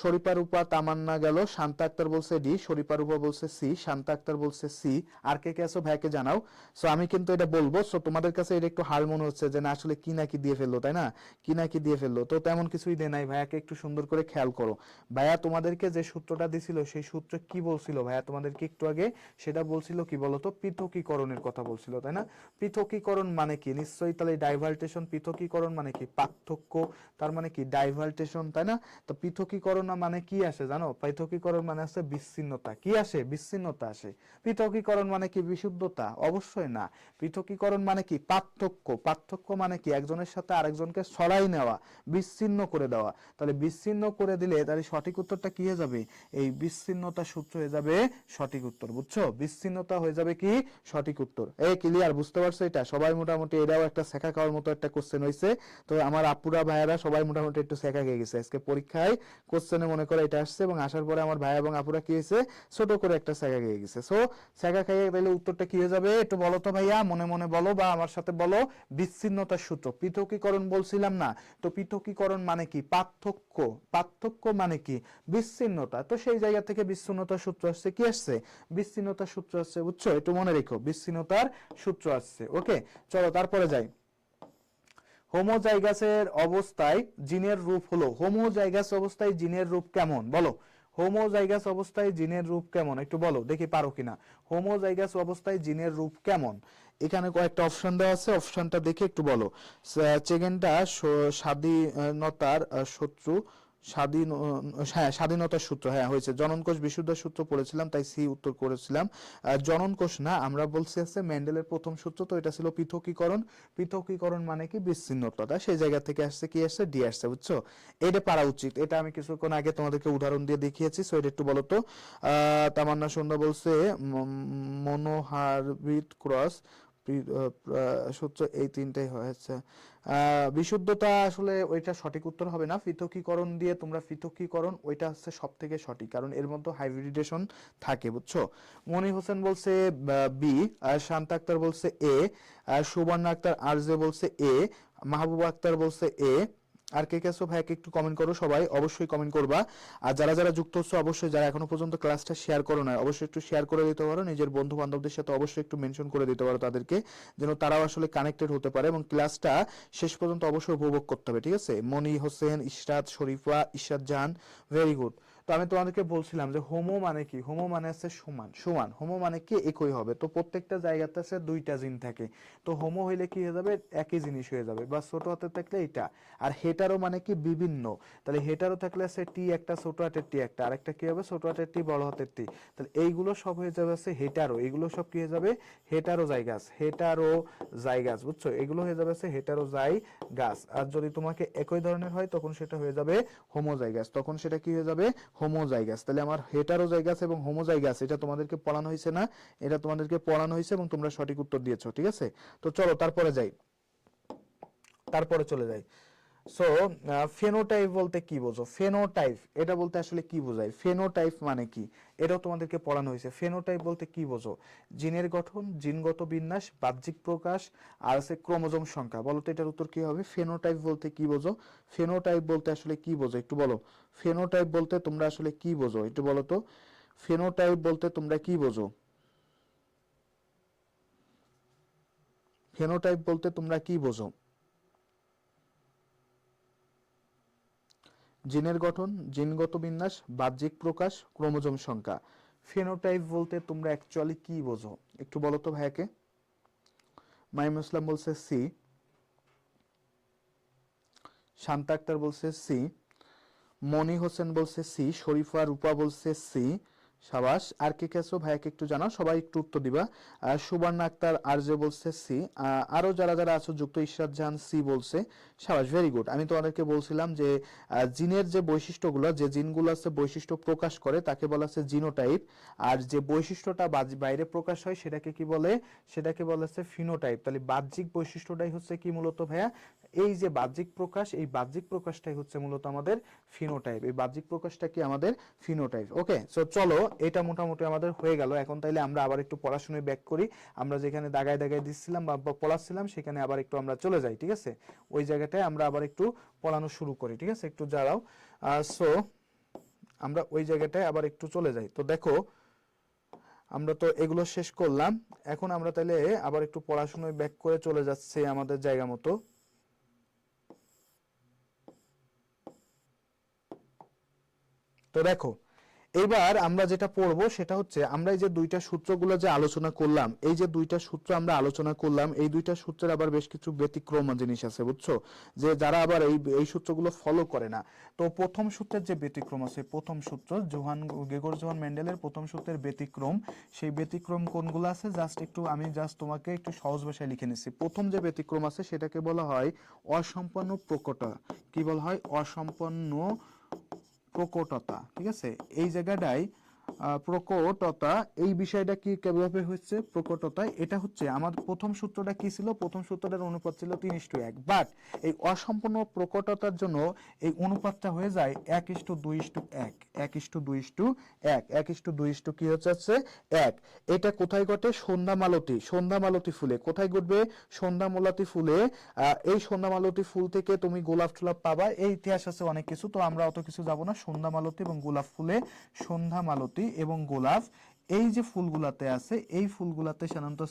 শরীফা রূপা তামান্না গেল, শান্তা আক্তার বলছে ডি, শরীফা রূপা বলছে সি, শান্তা আক্তার বলছে সি। আর কে কে আছো ভাইয়াকে জানাও। সো আমি কিন্তু এটা বলবো, সো তোমাদের কাছে এটা একটু হার মনে হচ্ছে যে না আসলে কি না কি দিয়ে ফেললো, তাই না? কি না কি দিয়ে ফেললো, তো তেমন কিছুই দেয় নাই। ভাইয়াকে একটু সুন্দর করে খেয়াল করো। ভাইয়া তোমাদেরকে যে সূত্রটা দিছিল সেই সূত্র কি বলছিল ভাইয়া তোমাদেরকে একটু আগে? সেটা বলছিল কি বলতো? পৃথকীকরণের কথা বলছিল, তাই না? পৃথকীকরণ মানে কি? নিশ্চয়ই তাহলে ডাইভার্টেশন। পৃথকীকরণ মানে কি? পার্থক্য, তার মানে কি ডাইভার্টেশন, তাই না? তো পৃথকীকরণ মানে কি আসে জানো? পৃথকীকরণ মানে আছে বিচ্ছিন্নতা। কি আসে? বিচ্ছিন্নতা আসে। পৃথকীকরণ মানে কি বিশুদ্ধতা? অবশ্যই না। পৃথকীকরণ মানে কি? পার্থক্য। পার্থক্য মানে কি? একজনের সাথে আরেকজনকে ছড়াই নেওয়া, বিচ্ছিন্ন করে দেওয়া। তাহলে বিচ্ছিন্ন করে দিলে তাহলে সঠিক উত্তরটা কি হয়ে যাবে? এই বিচ্ছিন্নতা সূত্র হয়ে যাবে সঠিক উত্তর, বুঝছো? বিচ্ছিন্নতা হয়ে যাবে কি সঠিক উত্তর। এই ক্লিয়ার, বুঝতে পারছো? এটা সবাই মোটামুটি, এটাও একটা শেখা খাওয়ার মতো একটা কোশ্চেন হয়েছে। তো আমার আপুরা ভাইয়ারা সবাই মোটামুটি একটু শেখা খেয়ে গেছে আজকে পরীক্ষায়। কোশ্চেনে মনে করে এটা আসছে এবং আসার পরে আমার ভাই এবং আপুরা কি হয়েছে? ছোট করে একটা শেখা খেয়ে গেছে। সো শেখা খাইয়ে তাহলে উত্তরটা কি হয়ে যাবে একটু বলো তো ভাইয়া, মনে মনে বলো বা আমার সাথে বলো। বিচ্ছিন্নতার সূত্র। পৃথকীকরণ বলছিলাম না? তো পৃথকীকরণ মানে কি? পার্থক্য। পার্থক্য মানে কি? বিচ্ছিন্নতা। তো সেই জায়গা থেকে বিচ্ছিন্নতার সূত্র আসছে, কি আসছে? বিচ্ছিন্নতার সূত্র আসছে, বুঝছো? একটু মনে রেখো, বিচ্ছিন্নতার সূত্র আসছে। ওকে, চলো তারপরে যাই। হোমোজাইগাসের অবস্থায় জিনের রূপ হলো, হোমোজাইগাস অবস্থায় জিনের রূপ কেমন বলো? হোমোজাইগাস অবস্থায় জিনের রূপ কেমন একটু বলো দেখি, পারো কিনা। হোমোজাইগাস অবস্থায় জিনের রূপ কেমন? এখানে কয়েকটা অপশন দেওয়া আছে, অপশনটা দেখে একটু বলো। চেগেনটা স্বাধীনতার শত্রু, স্বাধীন, হ্যাঁ স্বাধীনতার সূত্র, হ্যাঁ হয়েছে। জনন কোষ বিশুদ্ধ সূত্র পড়েছিলাম তাই সি উত্তর করেছিলাম। জনন কোষ না, আমরা বলছি আছে মেন্ডেলের প্রথম সূত্র, তো এটা ছিল পৃথকীকরণ। পৃথকীকরণ মানে কি? বিচ্ছিন্নতা। সেই জায়গা থেকে আসছে কি আসছে? ডি আসছে, বুঝছো? এটা পারা উচিত, এটা আমি কিছুক্ষণ আগে তোমাদেরকে উদাহরণ দিয়ে দেখিয়েছি। সো এটা একটু বলো তো। তামান্না সন্ধ্যা বলছে মনোহারবিট ক্রস সূত্র এই তিনটাই হয়েছে। বিশুদ্ধতা আসলে ওইটা সঠিক উত্তর হবে না। পৃথকীকরণ দিয়ে তোমরা পৃথকীকরণ ওইটা হচ্ছে সব থেকে সঠিক, কারণ এর মধ্যে হাইব্রিডেশন থাকে, বুঝছো। মনি হোসেন বলছে বি, আর শান্তা আক্তার বলছে এ, আর সুবর্ণা আক্তার আর জে বলছে এ, মাহবুবা আক্তার বলছে এ। আর কে কে আছো ভাইকে একটু কমেন্ট করো, সবাই অবশ্যই কমেন্ট করবা। আর যারা যারা যুক্ত হচ্ছে অবশ্যই, যারা এখনো পর্যন্ত ক্লাসটা শেয়ার করো না অবশ্যই একটু শেয়ার করে দিতে পারো, নিজের বন্ধু বান্ধবদের সাথে অবশ্যই একটু মেনশন করে দিতে পারো তাদেরকে, যেন তারাও আসলে কানেক্টেড হতে পারে এবং ক্লাসটা শেষ পর্যন্ত অবশ্যই উপভোগ করতে হবে, ঠিক আছে। মনি হোসেন, ইশরাত, শরীফা, ইশরাত জাহান, ভেরি গুড। তো আমি তোমাদেরকে বলছিলাম যে হোমো মানে কি, হোমো মানে আছে সমান, সমান, হোমো মানে কি একই হবে। তো প্রত্যেকটা জায়গাতে আছে দুইটা জিন থাকে, তো হোমো হইলে কি হয়ে যাবে, একই জিনিস হয়ে যাবে, বা ছোট হাতে থাকলে এটা। আর হেটারো মানে কি বিভিন্ন, তাহলে হেটারো থাকলে আছে টি একটা, ছোট হাতের টি একটা, আরেকটা কি হবে ছোট হাতের টি বড় হাতের টি, তাহলে এইগুলো সব হয়ে যাবে আছে হেটারো, এগুলো সব কি হয়ে যাবে হেটারো জাইগাস, হেটারো জাইগাস, বুঝছো, এগুলো হয়ে যাবে আছে হেটারো জাইগাস। আর যদি তোমাকে একই ধরনের হয় তখন সেটা হয়ে যাবে হোমোজাইগাস, তখন সেটা কি হয়ে যাবে হোমোজাইগাস। তাহলে আমার হেটারোজাইগাস এবং হোমোজাইগাস এটা তোমাদেরকে পড়ানো হয়েছে না, এটা তোমাদেরকে পড়ানো হয়েছে এবং তোমরা সঠিক উত্তর দিয়েছো, ঠিক আছে। তো চলো তারপরে যাই, তারপরে চলে যাই। সো ফেনোটাইপ বলতে কি বোঝো, ফেনোটাইপ এটা বলতে আসলে কি বোঝায়, ফেনোটাইপ মানে কি এটাও তোমাদেরকে পড়ানো হয়েছে। ফেনোটাইপ বলতে কি বোঝো, জিনের গঠন, জিনগত বিন্যাস, বাহ্যিক প্রকাশ, আর আছে ক্রোমোজোম সংখ্যা। বলো তো এটার উত্তর কি হবে, ফেনোটাইপ বলতে কি বোঝো, ফেনোটাইপ বলতে আসলে কি বোঝো একটু বলো, ফেনোটাইপ বলতে তোমরা আসলে কি বোঝো একটু বলো তো, ফেনোটাইপ বলতে তোমরা কি বোঝো, ফেনোটাইপ বলতে তোমরা কি বোঝো। জিনের গঠন, জিনগত বিন্যাস, বাহ্যিক প্রকাশ, ক্রোমোজোম সংখ্যা। ফেনোটাইপ বলতে তোমরা অ্যাকচুয়ালি কি বোঝো একটু বলো তো ভাইয়াকে। মাইম ইসলাম বলছে সি, শান্তা আক্তার বলছে সি, মনি হোসেন বলছে সি, শরীফা রূপা বলছে সি, সাবাস। আর কে কেছো ভাইয়াকে একটু জানাও, সবাই একটু উত্তর দিবা। সুবর্ণা আক্তার আর যে বলছে সি, আরো যারা যারা আছো যুক্ত, ইশরাত জাহান সি বলছে, সাবাস, ভেরি গুড। আমি তোমাদেরকে বলছিলাম যে জিনের যে বৈশিষ্ট্যগুলো, যে জিনগুলো আছে বৈশিষ্ট্য প্রকাশ করে তাকে বলা আছে জিনোটাইপ, আর যে বৈশিষ্ট্যটা বাইরে প্রকাশ হয় সেটাকে কি বলে, সেটাকে বলা আছে ফিনোটাইপ। তাহলে বাহ্যিক বৈশিষ্ট্যটাই হচ্ছে কি মূলত ভাইয়া, এই যে বাহ্যিক প্রকাশ, এই বাহ্যিক প্রকাশটাই হচ্ছে মূলত আমাদের ফিনোটাইপ, এই বাহ্যিক প্রকাশটা কি আমাদের ফিনোটাইপ। ওকে, সো চলো এটা মোটামুটি আমাদের হয়ে গেল। এখন তাইলে আমরা আবার একটু পড়াশোনায় ব্যাক করি, আমরা যেখানে দাগায় দাগায় দিচ্ছিলাম বা পড়াচ্ছিলাম সেখানে আবার একটু আমরা চলে যাই, ঠিক আছে, ওই জায়গাটায় আমরা আবার একটু পড়ানো শুরু করি, ঠিক আছে, একটু দাঁড়াও। সো আমরা ওই জায়গাটায় আবার একটু চলে যাই। তো দেখো আমরা তো এগুলো শেষ করলাম, এখন আমরা তাইলে আবার একটু পড়াশোনায় ব্যাক করে চলে যাচ্ছি আমাদের জায়গা মতো। তো দেখো এবার আমরা যেটা পড়বো সেটা হচ্ছে, আমরা এই যে দুইটা সূত্রগুলো যে আলোচনা করলাম, এই যে দুইটা সূত্র আমরা আলোচনা করলাম, এই দুইটা সূত্রের আবার বেশ কিছু ব্যতিক্রম জিনিস আছে, বুঝছো, যে যারা আবার এই এই সূত্রগুলো ফলো করে না। তো প্রথম সূত্রের যে ব্যতিক্রম আছে, প্রথম সূত্র গ্রেগর জোহান মেন্ডেলের প্রথম সূত্রের ব্যতিক্রম, সেই ব্যতিক্রম কোনগুলো আছে জাস্ট একটু আমি তোমাকে একটু সহজ ভাষায় লিখে নিচ্ছি। প্রথম যে ব্যতিক্রম আছে সেটাকে বলা হয় অসম্পন্ন প্রকট, কি বলা হয়, অসম্পন্ন প্রকটতা, ঠিক আছে। এই জায়গাটায় প্রকটতা, এই বিষয়টা কি কিভাবে হচ্ছে প্রকটতা, এটা হচ্ছে আমার প্রথম সূত্রটা কি ছিল, প্রথম সূত্রটার অনুপাত ছিল 3:1, বাট এই অসম্পূর্ণ প্রকটতার জন্য এই অনুপাতটা হয়ে যায় 1:2:1, 1:2:1, 1:2 কি হচ্ছে 1। এটা কোথায় ঘটে, সন্ধ্যা মালতী, সন্ধ্যা মালতী ফুলে কোথায় ঘটবে, সন্ধ্যা মালতী ফুলে। এই সন্ধ্যা মালতী ফুল থেকে তুমি গোলাপ টোলাপ পাবা, এই ইতিহাস আছে অনেক কিছু, তো আমরা অত কিছু যাব না। সন্ধ্যা মালতী এবং গোলাপ ফুলে, সন্ধ্যা মালতী এবং গোলাপ, এই যে ফুলগুলাতে আছে এই ফুলগুলাতে সাধারণত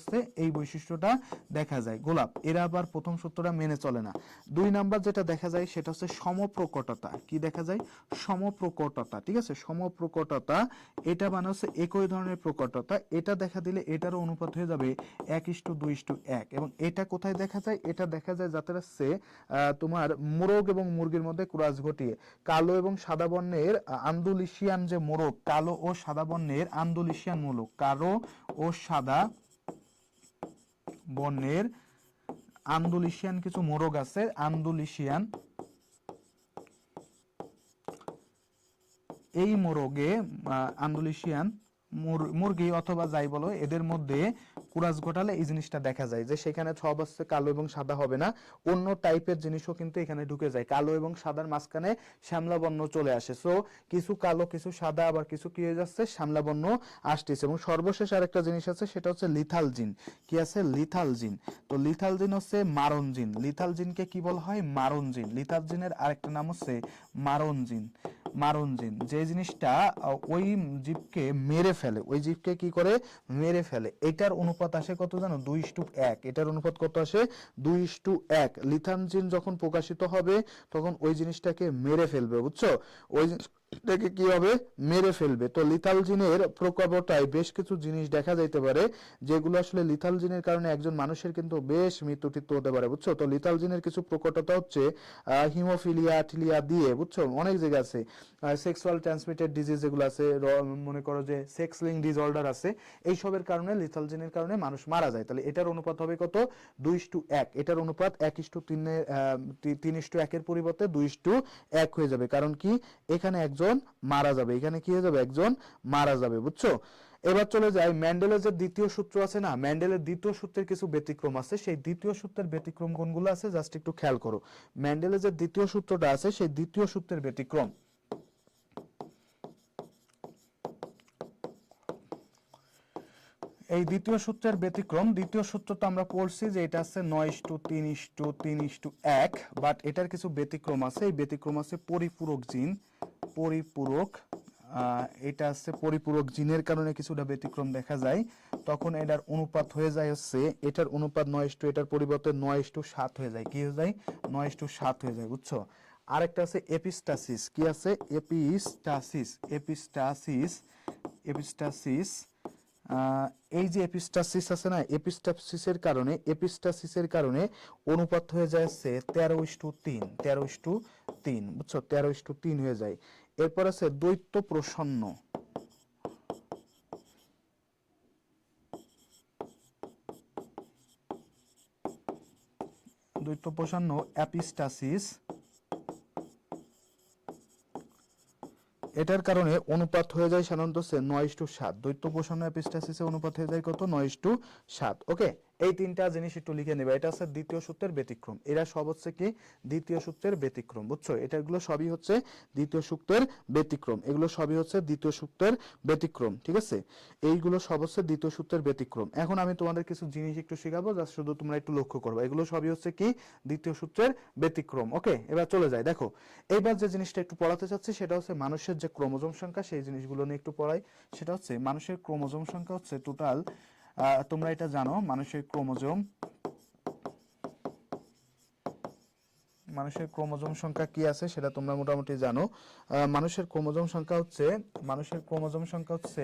এই বৈশিষ্ট্যটা দেখা যায়, গোলাপ, এরা আবার প্রথম সূত্রটা মেনে চলে না। 2 নাম্বার যেটা দেখা যায় সেটা হচ্ছে সমপ্রকটতা, কি দেখা যায়, সমপ্রকটতা, ঠিক আছে, সমপ্রকটতা, এটা মানে হচ্ছে একই ধরনের প্রকটতা, এটা দেখা দিলে এটারও অনুপাত হয়ে যাবে 1:2:1। এবং এটা কোথায় দেখা যায়, এটা দেখা যায় যাতে হচ্ছে তোমার মোরগ এবং মুরগির মধ্যে ক্রস ঘটিয়ে, কালো এবং সাদা বর্ণের আন্দোলিশিয়ান যে মোরগ, কালো ও সাদা বর্ণের আন্দোলিশিয়ান মোরগ, কালো ও সাদা বর্ণের আন্দোলিশিয়ান কিছু মোরগ আছে, আন্দোলিশিয়ান, এই মোরগে আন্দোলিশিয়ান মুরগি অথবা যাই বলো এদের মধ্যে কুরাস ঘটালে এই জিনিসটা দেখা যায় যে সেখানে সব হচ্ছে কালো এবং সাদা হবে না, অন্য টাইপের জিনিসও কিন্তু এখানে ঢুকে যায়, কালো এবং সাদার মাঝখানে শ্যামলা বর্ণ চলে আসে। সো কিছু কালো কিছু সাদা আবার কিছু কি হয়ে যাচ্ছে শ্যামলা বর্ণ আসতেছে। এবং সর্বশেষ আরেকটা জিনিস আছে সেটা হচ্ছে লিথাল জিন। কি আছে? লিথাল জিন। তো লিথাল জিন হচ্ছে মারণ জিন। লিথাল জিনকে কি বলা হয়? মারণ জিন। লিথাল জিনের আরেকটা নাম হচ্ছে মারণ জিন। মারণ জিন যে জিনিসটা ওই জীবকে মেরে ফেলে, ওই জীবকে কি করে? মেরে ফেলে। এটার অনুপাত আসে কত জানো? 2:1। এটার অনুপাত কত আসে? 2:1। লিথাল জিন যখন প্রকাশিত হবে তখন ওই জিনিসটাকে মেরে ফেলবে, বুঝছো? ওই জিনিসটাকে কি হবে? মেরে ফেলবে। তো লিথাল জিনের প্রকোপটায় বেশ কিছু জিনিস দেখা যাইতে পারে যেগুলো আসলে লিথাল জিনের কারণে একজন মানুষের কিন্তু বেশ মৃত্যুটিত্ব হতে পারে, বুঝছো? তো লিথাল জিনের কিছু প্রকটতা হচ্ছে হিমোফিলিয়া টিলিয়া দিয়ে, বুঝছো? অনেক জায়গা আছে সেক্সুয়াল ট্রান্সমিটেড ডিজিজ যেগুলো আছে, মনে করো যে সেক্স লিঙ্ক ডিসঅর্ডার আছে, এইসবের কারণে লিথাল জিনের কারণে মানুষ মারা যায়। তাহলে এটার অনুপাত হবে কত? 2:1। এটার অনুপাত 3:1 পরিবর্তে 2:1 হয়ে যাবে। কারণ কি? এখানে একজন মারা যাবে, এখানে কি হয়ে যাবে? একজন মারা যাবে, বুঝছো? এবার চলে যাই মেন্ডেলের যে দ্বিতীয় সূত্র আছে না, মেন্ডেলের দ্বিতীয় সূত্রের কিছু ব্যতিক্রম আছে। সেই দ্বিতীয় সূত্রের ব্যতিক্রম কোনগুলো আছে জাস্ট একটু খেয়াল করো। মেন্ডেলের যে দ্বিতীয় সূত্রটা আছে সেই দ্বিতীয় সূত্রের ব্যতিক্রম, এই দ্বিতীয় সূত্রের ব্যতিক্রম, দ্বিতীয় সূত্র তো আমরা পড়ছি যে এটা আছে 9:3:3:1, বাট এটার কিছু ব্যতিক্রম আছে। এই ব্যতিক্রম আছে পরিপূরক জিন, পরিপূরক এটা আছে পরিপূরক জিনের কারণে কিছুটা ব্যতিক্রম দেখা যায়। তখন এটার অনুপাত হয়ে যায় হচ্ছে, এটার অনুপাত 9:, এটার পরিবর্তে 9:7 হয়ে যায়। কি হয়ে যায়? 9:7 হয়ে যায়, বুঝছো? আরেকটা আছে এপিস্টাসিস। কি আছে? এপিস্টাসিস। এপিস্টাসিস, এপিস্টাসিস এই যে এপিস্টাসিস আছে না, এপিস্টাসিসের কারণে অনুপাত হয়ে যায় 13:3, 13:3, বুঝছো? 13:3 হয়ে যায়। এরপর আছে দ্বৈত প্রসন্ন। দ্বৈত প্রসন্ন এপিস্টাসিস, এটার কারণে অনুপাত হয়ে যায় সাধারণত 9:7। দ্বৈত প্রসন্ন এপিস্টাসিসের অনুপাত হয়ে যায় কত? 9:7। ওকে, এই তিনটা জিনিস একটু লিখে নেবে। এটা হচ্ছে দ্বিতীয় সূত্রের ব্যতিক্রম। এরা সব হচ্ছে কি? দ্বিতীয় সূত্রের ব্যতিক্রম, বুঝছো? এটাগুলো সবই হচ্ছে দ্বিতীয় সূত্রের ব্যতিক্রম। এগুলো সবই হচ্ছে দ্বিতীয় সূত্রের ব্যতিক্রম, ঠিক আছে? এইগুলো সব হচ্ছে দ্বিতীয় সূত্রের ব্যতিক্রম। এখন আমি তোমাদের কিছু জিনিস একটু শেখাবো, জাস্ট শুধু তোমরা একটু লক্ষ্য করবে। এগুলো সবই হচ্ছে কি? দ্বিতীয় সূত্রের ব্যতিক্রম। ওকে, এবার চলে যায়। দেখো, এইবার যে জিনিসটা একটু পড়াতে চাচ্ছি সেটা হচ্ছে মানুষের যে ক্রোমোজোম সংখ্যা, সেই জিনিসগুলো নিয়ে একটু পড়াই। সেটা হচ্ছে মানুষের ক্রোমোজোম সংখ্যা হচ্ছে টোটাল, তোমরা এটা জানো, মানুষের ক্রোমোজোম সংখ্যা কি আছে সেটা তোমরা মোটামুটি জানো। মানুষের ক্রোমোজোম সংখ্যা হচ্ছে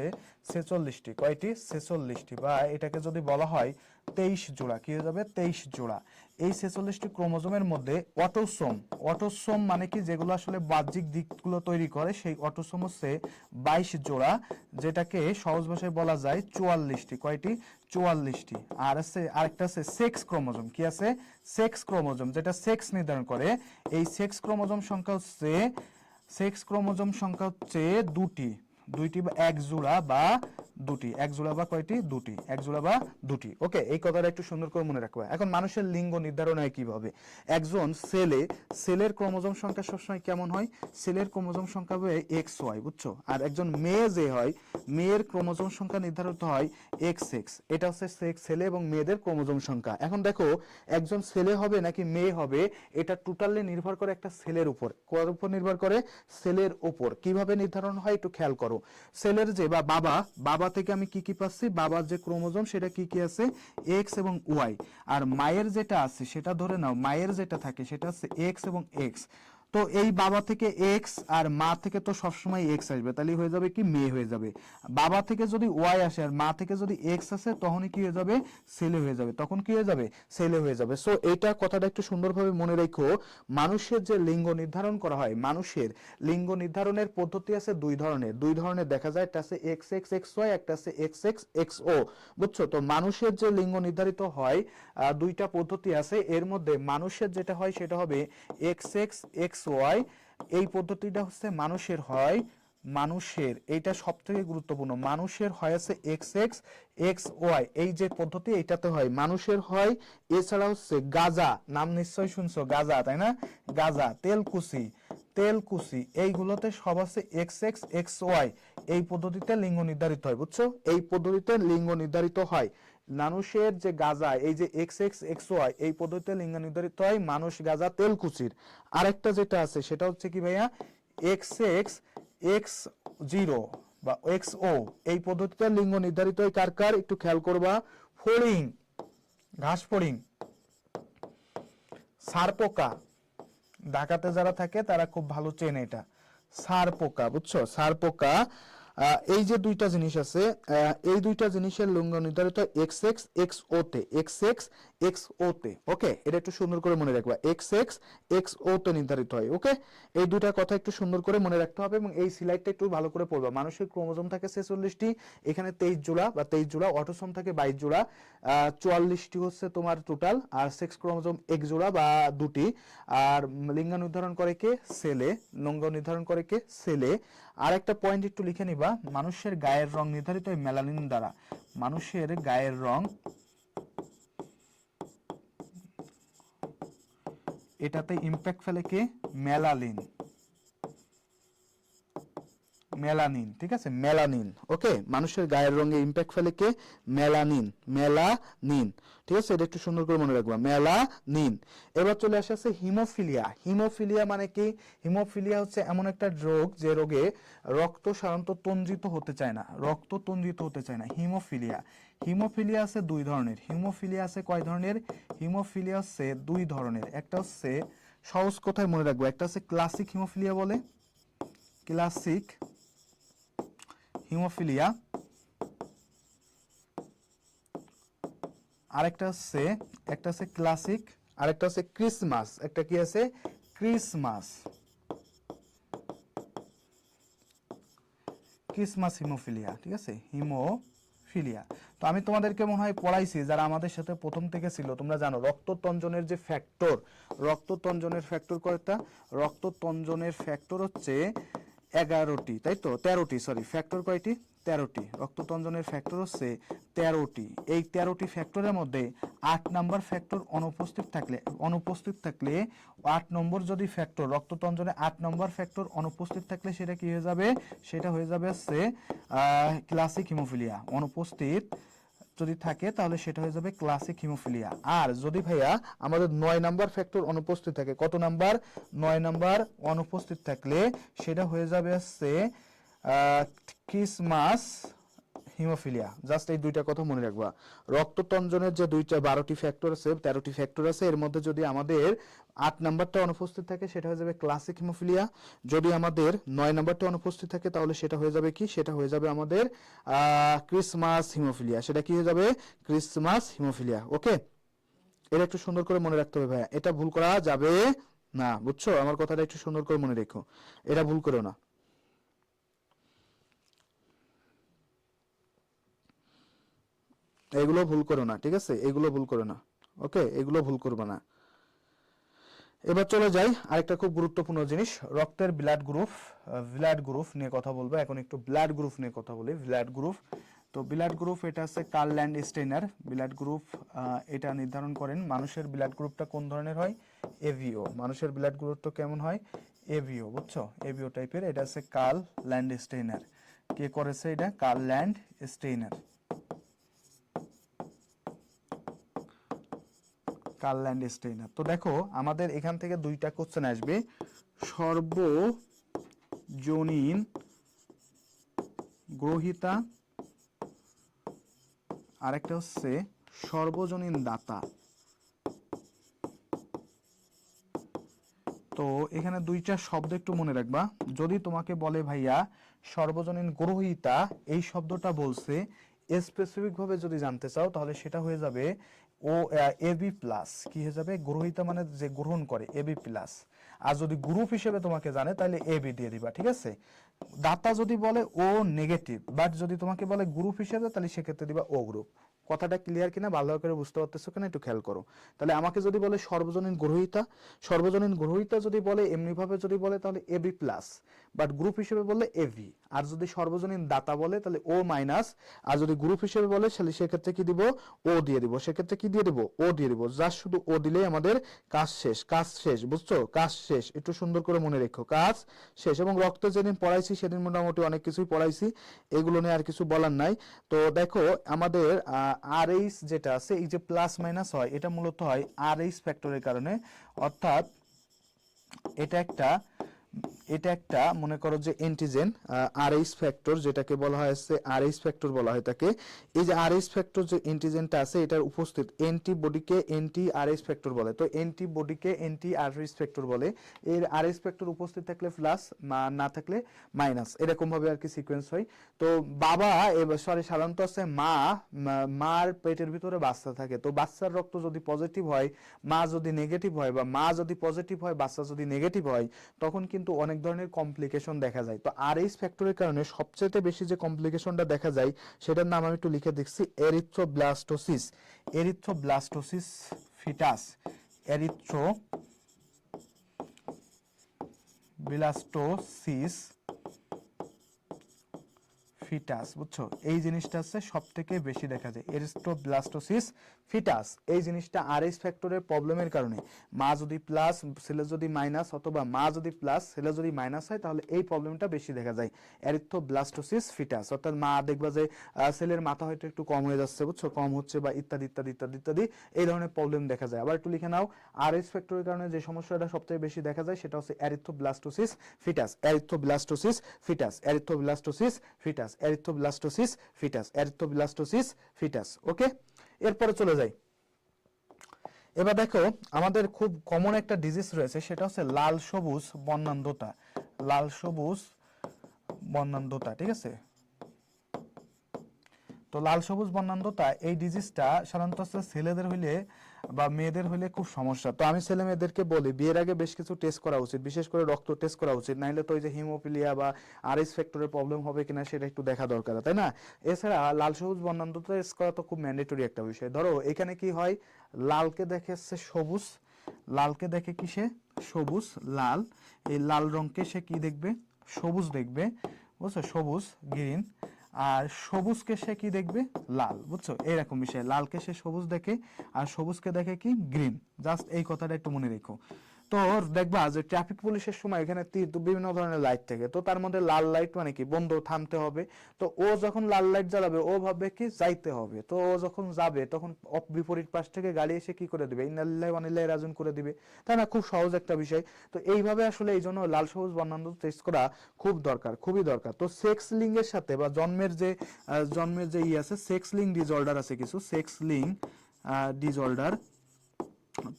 46টি। কয়টি? 46টি, বা এটাকে যদি বলা হয় 23 জোড়া। কি হয়ে যাবে? 23 জোড়া। এই 46টি ক্রোমোজোমের মধ্যে অটোসোম, অটোসোম মানে কি? যেগুলো আসলে বাহ্যিক দিকগুলো তৈরি করে, সেই অটোসোম হচ্ছে 22 জোড়া, যেটাকে সহজ ভাষায় বলা যায় 44টি। কয়টি? 44টি। আর আছে আরেকটা আছে সেক্স ক্রোমোজোম। কি আছে? সেক্স ক্রোমোজোম, যেটা সেক্স নির্ধারণ করে। এই সেক্স ক্রোমোজোম সংখ্যা হচ্ছে দুটি, বা এক জোড়া বা দুটি। এক জোড়া বা কয়টি? দুটি। এক জোড়া বা দুটি। ওকে, এই কথাটা একটু সুন্দর করে মনে রাখবে। এখন মানুষের লিঙ্গ নির্ধারণ হয় কিভাবে? একজন সেলের ক্রোমোজোম সংখ্যা সবসময় কেমন হয়? সেলের ক্রোমোজোম সংখ্যা হবে XY, বুঝছো? আর একজন মেয়ে যে হয়, মেয়ের ক্রোমোজোম সংখ্যা নির্ধারিত হয় XX। এটা হচ্ছে ছেলে এবং মেয়েদের ক্রোমোজোম সংখ্যা। এখন দেখো, একজন ছেলে হবে নাকি মেয়ে হবে, এটা টোটালি নির্ভর করে একটা সেলের উপর। কার উপর নির্ভর করে? সেলের উপর। কিভাবে নির্ধারণ হয় একটু খেয়াল করো। সেলের যে বা বাবা থেকে আমি কি কি পাচ্ছি? বাবার যে ক্রোমোজোম সেটা কি কি আছে? X এবং Y। আর মায়ের যেটা আছে সেটা ধরে নাও, মায়ের যেটা থাকে সেটা হচ্ছে X এবং X। তো এই বাবা থেকে এক্স আর মা থেকে তো সবসময় এক্স আসবে, তাহলে হয়ে যাবে কি? মেয়ে হয়ে যাবে। বাবা থেকে যদি ওয়াই আসে আর মা থেকে যদি এক্স আসে, তখনই কি হয়ে যাবে? ছেলে হয়ে যাবে। তখন কি হয়ে যাবে? ছেলে হয়ে যাবে। সো এইটা কথাটা একটু সুন্দরভাবে মনে রেখো। মানুষের যে লিঙ্গ নির্ধারণ করা হয়, মানুষের লিঙ্গ নির্ধারণের পদ্ধতি আছে দুই ধরনের দেখা যায়। একটা আছে XXXY, একটা আছে XXXO, বুঝছো? তো মানুষের যে লিঙ্গ নির্ধারিত হয়, দুইটা পদ্ধতি আছে। এর মধ্যে মানুষের যেটা হয় সেটা হবে XXXY। এই পদ্ধতিটা হচ্ছে মানুষের হয় মানুষের, এইটা সব থেকে গুরুত্বপূর্ণ, মানুষের হয় আছে এক্স এক্স এক্স ওয়াই, এই যে পদ্ধতি এইটাতে হয় মানুষের হয়। এছাড়া হচ্ছে গাজা, নাম নিশ্চয়ই শুনছো গাজা, তাই না? গাজা, তেলকুচি, তেলকুচি, এইগুলোতে সব আছে এক্স এক্স এক্স ওয়াই, এই পদ্ধতিতে লিঙ্গ নির্ধারিত হয়, বুঝছো? এই পদ্ধতিতে লিঙ্গ নির্ধারিত হয়। মানুষের যে গাজা, এই যে এক্স এক্স এক্স ওয়াই, এই পদ্ধতিতে লিঙ্গ নির্ধারিত হয় মানুষ গাজা তেলকুচির। আরেকটা যেটা আছে সেটা হচ্ছে কি ভাইয়া, এক্স এক্স এক্স জিরো বা এক্স ও, এই পদ্ধতিতে লিঙ্গ নির্ধারিত হয় কার কার, একটু খেয়াল করবা, ফড়িং, ঘাস ফড়িং, সারপোকা, ঢাকাতে যারা থাকে তারা খুব ভালো চেনে এটা, সারপোকা, বুঝছো? সারপোকা, এই যে দুইটা জিনিস আছে, এই দুইটা জিনিসের লিঙ্গ নির্ধারিত এক্স এক্স এক্স ও তে, এক্স এক্স এক্স ও তে, ওকে? এটা একটু সুন্দর করে মনে রাখবা, এক্স এক্স এক্স ও তে নির্ধারিত হয়, ওকে? এই দুইটা কথা একটু সুন্দর করে মনে রাখতে হবে এবং এই স্লাইডটা একটু ভালো করে পড়বা। মানুষের ক্রোমোজোম থাকে 46টি, এখানে 23 জোড়া বা 23 জোড়া, অটোসোম থাকে 22 জোড়া, 44টি হচ্ছে তোমার টোটাল, আর সেক্স ক্রোমোজোম 1 জোড়া বা 2টি। আর লিঙ্গ নির্ধারণ করে কে? ছেলে। লিঙ্গ নির্ধারণ করে কে? ছেলে। আর একটা পয়েন্ট একটু লিখে নিবা, মানুষের গায়ের রং নির্ধারিত হয় মেলানিন দ্বারা। মানুষের গায়ের রং, এটাতে ইম্প্যাক্ট ফেলে কে? মেলানিন, মেলানিন, ঠিক আছে? মেলানিন, ওকে? মানুষের গায়ের রঙে ইম্প্যাক্ট ফেলে কে? মেলানিন, মেলানিন, ঠিক আছে? এটা একটু সুন্দর করে মনে রাখবা, মেলানিন। এবার চলে আসে হিমোফিলিয়া। হিমোফিলিয়া মানে কি? হিমোফিলিয়া হচ্ছে এমন একটা রোগ যে রোগে রক্ত সাধারণত তঞ্জিত হতে চায় না, রক্ত তঞ্জিত হতে চায় না, হিমোফিলিয়া। হিমোফিলিয়া আছে দুই ধরনের। হিমোফিলিয়া আছে কয় ধরনের? হিমোফিলিয়া আছে দুই ধরনের। একটা হচ্ছে, সহজ কথায় মনে রাখবো, একটা হচ্ছে ক্লাসিক হিমোফিলিয়া বলে, ক্লাসিক হিমোফিলিয়া। আরেকটা হচ্ছে, একটা হচ্ছে ক্লাসিক, আরেকটা হচ্ছে ক্রিসমাস। একটা কি আছে? ক্রিসমাস, ক্রিসমাস হিমোফিলিয়া, ঠিক আছে? হিমোফিলিয়া। তো আমি তোমাদেরকে মনে হয় পড়াইছি, যারা আমাদের সাথে প্রথম থেকে ছিল, তোমরা জানো রক্ততঞ্জনের যে ফ্যাক্টর, রক্ততঞ্জনের ফ্যাক্টর কয়টা? রক্ততঞ্জনের ফ্যাক্টর হচ্ছে 11টি, তাই তো? 13টি, সরি, ফ্যাক্টর কয়টি? 13টি। রক্ততঞ্জনের ফ্যাক্টর হচ্ছে 13টি। এই 13টি ফ্যাক্টরের মধ্যে 8 নাম্বার ফ্যাক্টর অনুপস্থিত থাকলে 8 নম্বর যদি ফ্যাক্টর, রক্ততঞ্জনে 8 নম্বর ফ্যাক্টর অনুপস্থিত থাকলে সেটা কি হয়ে যাবে? সেটা হয়ে যাবে হচ্ছে ক্লাসিক হিমোফিলিয়া। অনুপস্থিত যদি থাকে তাহলে সেটা হয়ে যাবে ক্লাসিক হিমোফিলিয়া। আর যদি ভাইয়া আমাদের 9 নাম্বার ফ্যাক্টর অনুপস্থিত থাকে, কত নাম্বার? 9 নাম্বার অনুপস্থিত থাকলে সেটা হয়ে যাবে হচ্ছে ক্রিসমাস হিমোফিলিয়া। জাস্ট এই দুইটা কথা মনে রাখবা। রক্ততঞ্জনের যে 12টি ফ্যাক্টর আছে, 13টি ফ্যাক্টর আছে, এর মধ্যে যদি আমাদের 8 নাম্বারটা অনুপস্থিত থাকে সেটা হয়ে যাবে ক্লাসিক হিমোফিলিয়া। যদি আমাদের 9 নাম্বারটা অনুপস্থিত থাকে তাহলে সেটা হয়ে যাবে কি? সেটা হয়ে যাবে আমাদের ক্রিসমাস হিমোফিলিয়া। সেটা কি হয়ে যাবে? ক্রিসমাস হিমোফিলিয়া, ওকে? এটা একটু সুন্দর করে মনে রাখতে হবে ভাইয়া, এটা ভুল করা যাবে না, বুঝছো? আমার কথাটা একটু সুন্দর করে মনে রেখো, এটা ভুল করো না। এগুলো ভুল করো না, ঠিক আছে? এগুলো ভুল করো না, ওকে? এগুলো ভুল করবে না। এবার চলে যাই আরেকটা খুব গুরুত্বপূর্ণ জিনিস, রক্তের ব্লাড গ্রুপ। ব্লাড গ্রুপ নিয়ে কথা বলবো এখন, একটু ব্লাড গ্রুপ নিয়ে কথা বলি। ব্লাড গ্রুপ, তো ব্লাড গ্রুপ এটা আছে কার্ল ল্যান্ডস্টেইনার। ব্লাড গ্রুপ এটা নির্ধারণ করেন মানুষের ব্লাড গ্রুপটা কোন ধরনের হয়? এভিও। মানুষের ব্লাড গ্রুপটা কেমন হয়? এভিও, বুঝছো? এভিও টাইপের। এটা আছে কার্ল ল্যান্ডস্টেইনার। কে করেছে এটা? Karl Landsteiner, Karl Landsteiner. তো দেখো আমাদের এখান থেকে দুইটা কোশ্চেন আসবে, সর্বজনীন গ্রহিতা, আরেকটা হচ্ছে সর্বজনীন দাতা। তো এখানে দুইটা শব্দ একটু মনে রাখবা। যদি তোমাকে বলে ভাইয়া সর্বজনীন গ্রহিতা, এই শব্দটা বলছে, স্পেসিফিক ভাবে যদি জানতে চাও তাহলে সেটা হয়ে যাবে ও এবি প্লাস। কি হয়ে যাবে? গ্রহিতা মানে যে গ্রহণ করে, এবি প্লাস। আর যদি গ্রুপ হিসেবে তোমাকে জানে তাহলে এবি দিয়ে দিবা, ঠিক আছে? দাতা যদি বলে ও নেগেটিভ, বাট যদি তোমাকে বলে গ্রুপ হিসেবে তাহলে সেক্ষেত্রে দিবা ও গ্রুপ, কথাটা ক্লিয়ার কিনা, ভালো করে বুঝতে পারতেছো কিনা একটু খেয়াল করো। তাহলে আমাকে যদি বলে সর্বজনীন গ্রহীতা, সর্বজনীন গ্রহীতা যদি বলে এমনিভাবে যদি বলে তাহলে এবি প্লাস, বাট গ্রুপ হিসেবে বললে এভি। আর যদি সর্বজনীন দাতা বলে তাহলে ও মাইনাস, আর যদি গ্রুপ হিসেবে বলে তাহলে সেক্ষেত্রে কি দিব, ও দিয়ে দিব। সেক্ষেত্রে কি দিয়ে দিব, ও দিয়ে দিব। জাস্ট শুধু ও দিলেই আমাদের কাজ শেষ, কাজ শেষ, বুঝছো, কাজ শেষ। একটু সুন্দর করে মনে রেখো, কাজ শেষ। এবং রক্ত যেদিন পড়াইছি সেদিন মোটামুটি অনেক কিছুই পড়াইছি, এগুলো নিয়ে আর কিছু বলার নাই। তো দেখো আমাদের আর এইচ যেটা আছে, এই যে প্লাস মাইনাস হয়, এটা মূলত হয় আর এইচ ফ্যাক্টরের কারণে। অর্থাৎ এটা একটা মনে করো যে এন্টিজেন আর এইচ ফ্যাক্টর, যেটাকে বলা হয় আর এইচ ফ্যাক্টর বলা হয় তাকে। এই যে আর এইচ ফ্যাক্টর যে এন্টিজেনটা আছে এটার উপস্থিত অ্যান্টিবডিকে অ্যান্টি আর এইচ ফ্যাক্টর বলে। তো অ্যান্টিবডিকে অ্যান্টি আর এইচ ফ্যাক্টর বলে। এর আর এইচ ফ্যাক্টর উপস্থিত থাকলে প্লাস, না থাকলে মাইনাস, এরকম ভাবে আর কি সিকোয়েন্স হয়। তো বাবা সরি সাধারণত আছে মার পেটের ভিতরে বাচ্চা থাকে। তো বাচ্চার রক্ত যদি পজিটিভ হয়, মা যদি নেগেটিভ হয়, বা মা যদি পজিটিভ হয় বাচ্চা যদি নেগেটিভ হয়, তখন কিন্তু অনেক ধরনের কমপ্লিকেশন দেখা যায়। তো আর এইচ ফ্যাক্টরের কারণে সবচেয়ে বেশি যে কমপ্লিকেশনটা দেখা যায় সেটার নাম আমি একটু লিখে দেখছি, erythroblastosis. Erythroblastosis fetus, erythroblastosis fetus, বুঝছো, এই জিনিসটা আছে সব থেকে বেশি দেখা যায়, এরিথ্রোব্লাস্টোসিস ফিটাস। এই জিনিসটা আরএইচ ফ্যাক্টরের প্রবলেমের কারণে, মা যদি প্লাস ছেলে যদি মাইনাস, অথবা মা যদি প্লাস ছেলে যদি মাইনাস হয়, তাহলে এই প্রবলেমটা বেশি দেখা যায়, এরিথ্রোব্লাস্টোসিস ফিটাস। অর্থাৎ মা দেখবা যে ছেলের মাথা হয়তো একটু কম হয়ে যাচ্ছে, বুঝছো, কম হচ্ছে, বা ইত্যাদি ইত্যাদি ইত্যাদি ইত্যাদি এই ধরনের প্রবলেম দেখা যায়। আবার একটু লিখে নাও, আরএইচ ফ্যাক্টরের কারণে যে সমস্যাটা সবচেয়ে বেশি দেখা যায় সেটা হচ্ছে erythroblastosis fetus, erythroblastosis fetus, erythroblastosis fetus, erythroblastosis fetus, erythroblastosis fetus. Okay, এরপরে চলে যাই। এবার দেখো আমাদের খুব কমন একটা ডিজিজ রয়েছে, সেটা হচ্ছে লাল সবুজ বর্ণান্ধতা। লাল সবুজ বর্ণান্ধতা, ঠিক আছে। তো লাল সবুজ বর্ণান্ধতা এই ডিজিজটা সাধারণত ছেলেদের হইলে বা মেয়েদের হইলে খুব সমস্যা। তো আমি ছেলে মেয়েদেরকে বলি বিয়ের আগে বেশ কিছু টেস্ট করা উচিত, বিশেষ করে রক্ত টেস্ট করা উচিত, নাইলে তো ওই যে হিমোফিলিয়া বা আরএইচ ফ্যাক্টরের প্রবলেম হবে কিনা সেটা একটু দেখা দরকার, তাই না? এছাড়া লাল সবুজ বর্ণান্ধতা টেস্ট করা তো খুব ম্যান্ডেটরি একটা বিষয়। ধরো এখানে কি হয়, লালকে দেখে হচ্ছে সবুজ, লালকে দেখে কিসে সবুজ, লাল, এই লাল রঙকে সে কি দেখবে, সবুজ দেখবে, বুঝছো, সবুজ গ্রিন। আর সবুজকে সে কি দেখবে, লাল, বুঝছো, এইরকম বিষয়। লালকে সে সবুজ দেখে আর সবুজকে দেখে কি গ্রিন। জাস্ট এই কথাটা একটু মনে রেখো। তো দেখবা যে ট্রাফিক পুলিশের সময় এখানে বিভিন্ন ধরনের লাইট থাকে, তো তার মধ্যে লাল লাইট মানে কি, বন্ধু থামতে হবে। তো ও যখন লাল লাইট জ্বালাবে ও ভাববে কি যাইতে হবে, তো ও যখন যাবে তখন বিপরীত পাশ থেকে গাড়ি এসে কি করে দিবে, ইন্নালিল্লাহি ওয়া ইন্না ইলাইহি রাজিউন করে দিবে, তাই না? খুব সহজ একটা বিষয়। তো এইভাবে আসলে এই জন্য লাল সবুজ বর্ণান্ধতা টেস্ট করা খুব দরকার, খুবই দরকার। তো সেক্স লিঙ্গের সাথে বা জন্মের যে আছে, সেক্স লিঙ্ক ডিসঅর্ডার আছে কিছু, সেক্স লিঙ্ক ডিসঅর্ডার।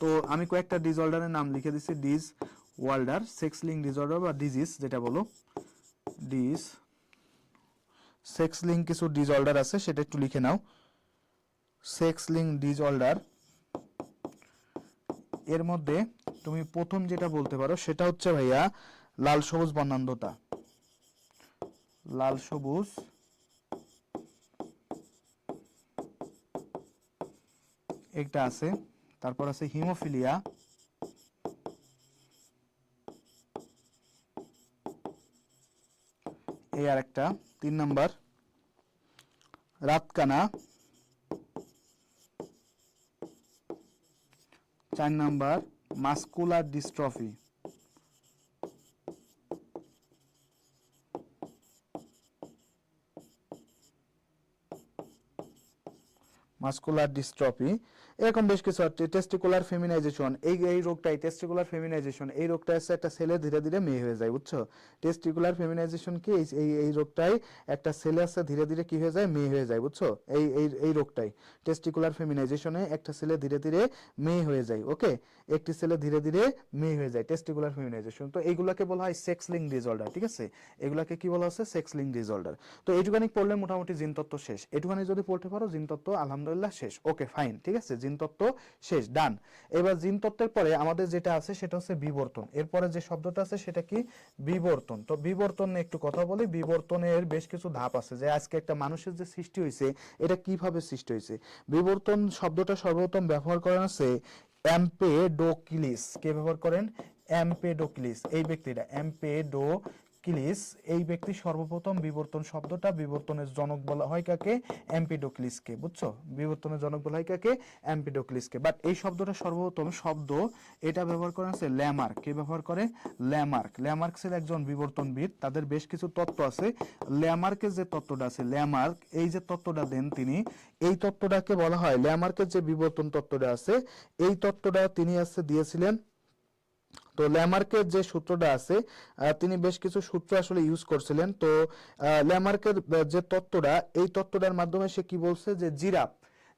তো আমি কয়েকটা ডিসঅর্ডারের নাম লিখে দিচ্ছি, disorder, sex link disorder বা ডিজিজ যেটা বলো, ডিস সেক্স লিঙ্ক কিছু ডিসঅর্ডার আছে, সেটা একটু লিখে নাও। সেক্স লিঙ্ক ডিসঅর্ডার এর মধ্যে তুমি প্রথম যেটা বলতে পারো সেটা হচ্ছে ভাইয়া লাল সবুজ বর্ণান্ধতা। লাল সবুজ একটা আছে, তারপর আছে হিমোফিলিয়া, এই আর একটা 3 নাম্বার, রাতকানা 4 number, muscular dystrophy. Muscular dystrophy এরকম বেশ কিছু। টেস্টিকুলার ফেমিনাইজেশন, এই রোগটাই টেস্টিকুলার ফেমিনাইজেশন, এই রোগটা আছে একটা ছেলে ধীরে ধীরে মেয়ে হয়ে যায়, বুঝছো। টেস্টিকুলার ফেমিনাইজেশন কি, এই রোগটাই একটা ছেলে আছে ধীরে ধীরে কি হয়ে যায়, মেয়ে হয়ে যায়, বুঝছো। এই রোগটাই টেস্টিকুলার ফেমিনাইজেশনে একটা ছেলে ধীরে ধীরে মেয়ে হয়ে যায়। ওকে, একটি ছেলে ধীরে ধীরে মেয়ে হয়ে যায়, টেস্টিকুলার ফেমিনাইজেশন। তো এইগুলাকে বলা হয় সেক্স লিঙ্ক ডিসঅর্ডার, ঠিক আছে। এগুলাকে কি বলা হচ্ছে, সেক্স লিঙ্ক ডিসঅর্ডার। তো এইটুখানি পড়লে মোটামুটি জিনতত্ত্ব শেষ। এইটুখানি যদি পড়তে পারো জিনতত্ত্ব আলহামদুলিল্লাহ আলহামদুলিল্লাহ শেষ, ওকে ফাইন, ঠিক আছে, জিন তত্ত্ব শেষ, ডান। এবার জিন তত্ত্বের পরে আমাদের যেটা আছে সেটা হচ্ছে বিবর্তন। এরপরে যে শব্দটা আছে সেটা কি? বিবর্তন। তো বিবর্তন নিয়ে একটু কথা বলি। বিবর্তনের বেশ কিছু ধাপ আছে, যে আজকে একটা মানুষের যে সৃষ্টি হয়েছে এটা কিভাবে সৃষ্টি হয়েছে। বিবর্তন শব্দটা সর্বপ্রথম ব্যবহার করেন আছে এম্পেডোক্লিস। কে ব্যবহার করেন? এম্পেডোক্লিস, এই ব্যক্তিটা এম্পেডোক্লিস, এই ব্যক্তি সর্বপ্রথম বিবর্তন শব্দটা, বিবর্তনের জনক বলা হয় কাকে? এম্পিডোক্লিসকে, বুঝছো? বিবর্তনের জনক বলা হয় কাকে? এম্পিডোক্লিসকে। বাট এই শব্দটা সর্বপ্রথম শব্দ এটা ব্যবহার করে আছে ল্যামার্ক। কে ব্যবহার করে? ল্যামার্ক। ল্যামার্কসের একজন বিবর্তনবিদ, তাদের বেশ কিছু তত্ত্ব আছে। ল্যামার্কের যে তত্ত্বটা আছে, ল্যামার্ক এই যে তত্ত্বটা দেন তিনি, এই তত্ত্বটাকে বলা হয়, ল্যামার্কের যে বিবর্তন তত্ত্বটা আছে এই তত্ত্বটা তিনি দিয়েছিলেন। তো ল্যামার্কের যে সূত্রটা আছে তিনি বেশ কিছু সূত্র আসলে ইউজ করছিলেন। তো ল্যামার্কের যে তত্ত্বটা, এই তত্ত্বটার মাধ্যমে সে কি বলছে, যে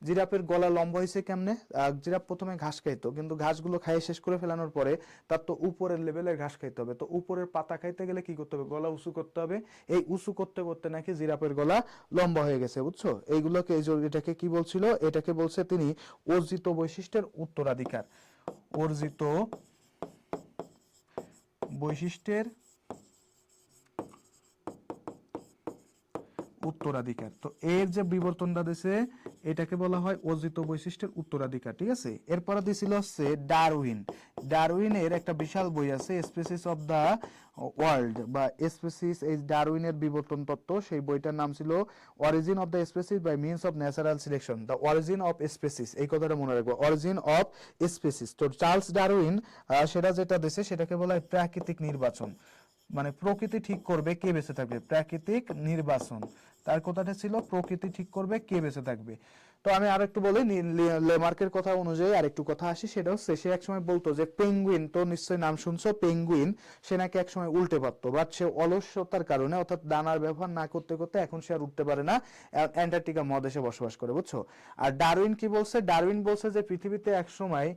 জিরাফের গলা লম্বা হয়েছে কেমনে? জিরাফ প্রথমে ঘাস খাইতো, কিন্তু ঘাসগুলো খাইয়ে শেষ করে ফেলানোর পরে তার তো উপরের লেভেলের ঘাস খাইতে হবে। তো উপরের পাতা খাইতে গেলে কি করতে হবে? গলা উঁচু করতে হবে। এই উঁচু করতে করতে নাকি জিরাফের গলা লম্বা হয়ে গেছে, বুঝছো? এইগুলোকে এটাকে কি বলছিল? এটাকে বলছে তিনি অর্জিত বৈশিষ্ট্যের উত্তরাধিকার। অর্জিত বৈশিষ্ট্যের উত্তরাধিকার। তো এর যে বিবর্তনটা দিছে এটাকে বলা হয় অর্জিত বৈশিষ্ট্যের উত্তরাধিকার, ঠিক আছে। এরপরে দিছিল হচ্ছে ডারউইন। ডারউইনের একটা বিশাল বই আছে, স্পিসিস অফ দা ওয়ার্ল্ড বা স্পিসিস, এই ডারউইনের বিবর্তন তত্ত্ব, সেই বইটার নাম ছিল origin of the species by means of natural selection. The origin of species, এই কথাটা মনে রাখবো, অরিজিন অফ স্পিসিস। তো চার্লস ডারউইন সেটা যেটা দিছে সেটাকে বলা হয় প্রাকৃতিক নির্বাচন, মানে প্রকৃতি ঠিক করবে কে বেঁচে থাকবে, প্রাকৃতিক নির্বাচন। তার কথাটা ছিল প্রকৃতি ঠিক করবে কে বেঁচে থাকবে। তো আমি আরেকটু বলি, লেমার্কের কথা অনুযায়ী আরেকটু কথা আসি, সেটা হচ্ছে সে একসময় বলতো যে পেঙ্গুইন, তো নিশ্চয়ই নাম শুনছো পেঙ্গুইন, সে নাকি একসময় উল্টে পারতো, বাট সে অলস্যতার কারণে অর্থাৎ ডানার ব্যবহার না করতে করতে এখন সে আর উঠতে পারে না, অ্যান্টার্কটিকা মহাদেশে বসবাস করে, বুঝছো। আর ডারউইন কি বলছে? ডারউইন বলছে যে পৃথিবীতে একসময়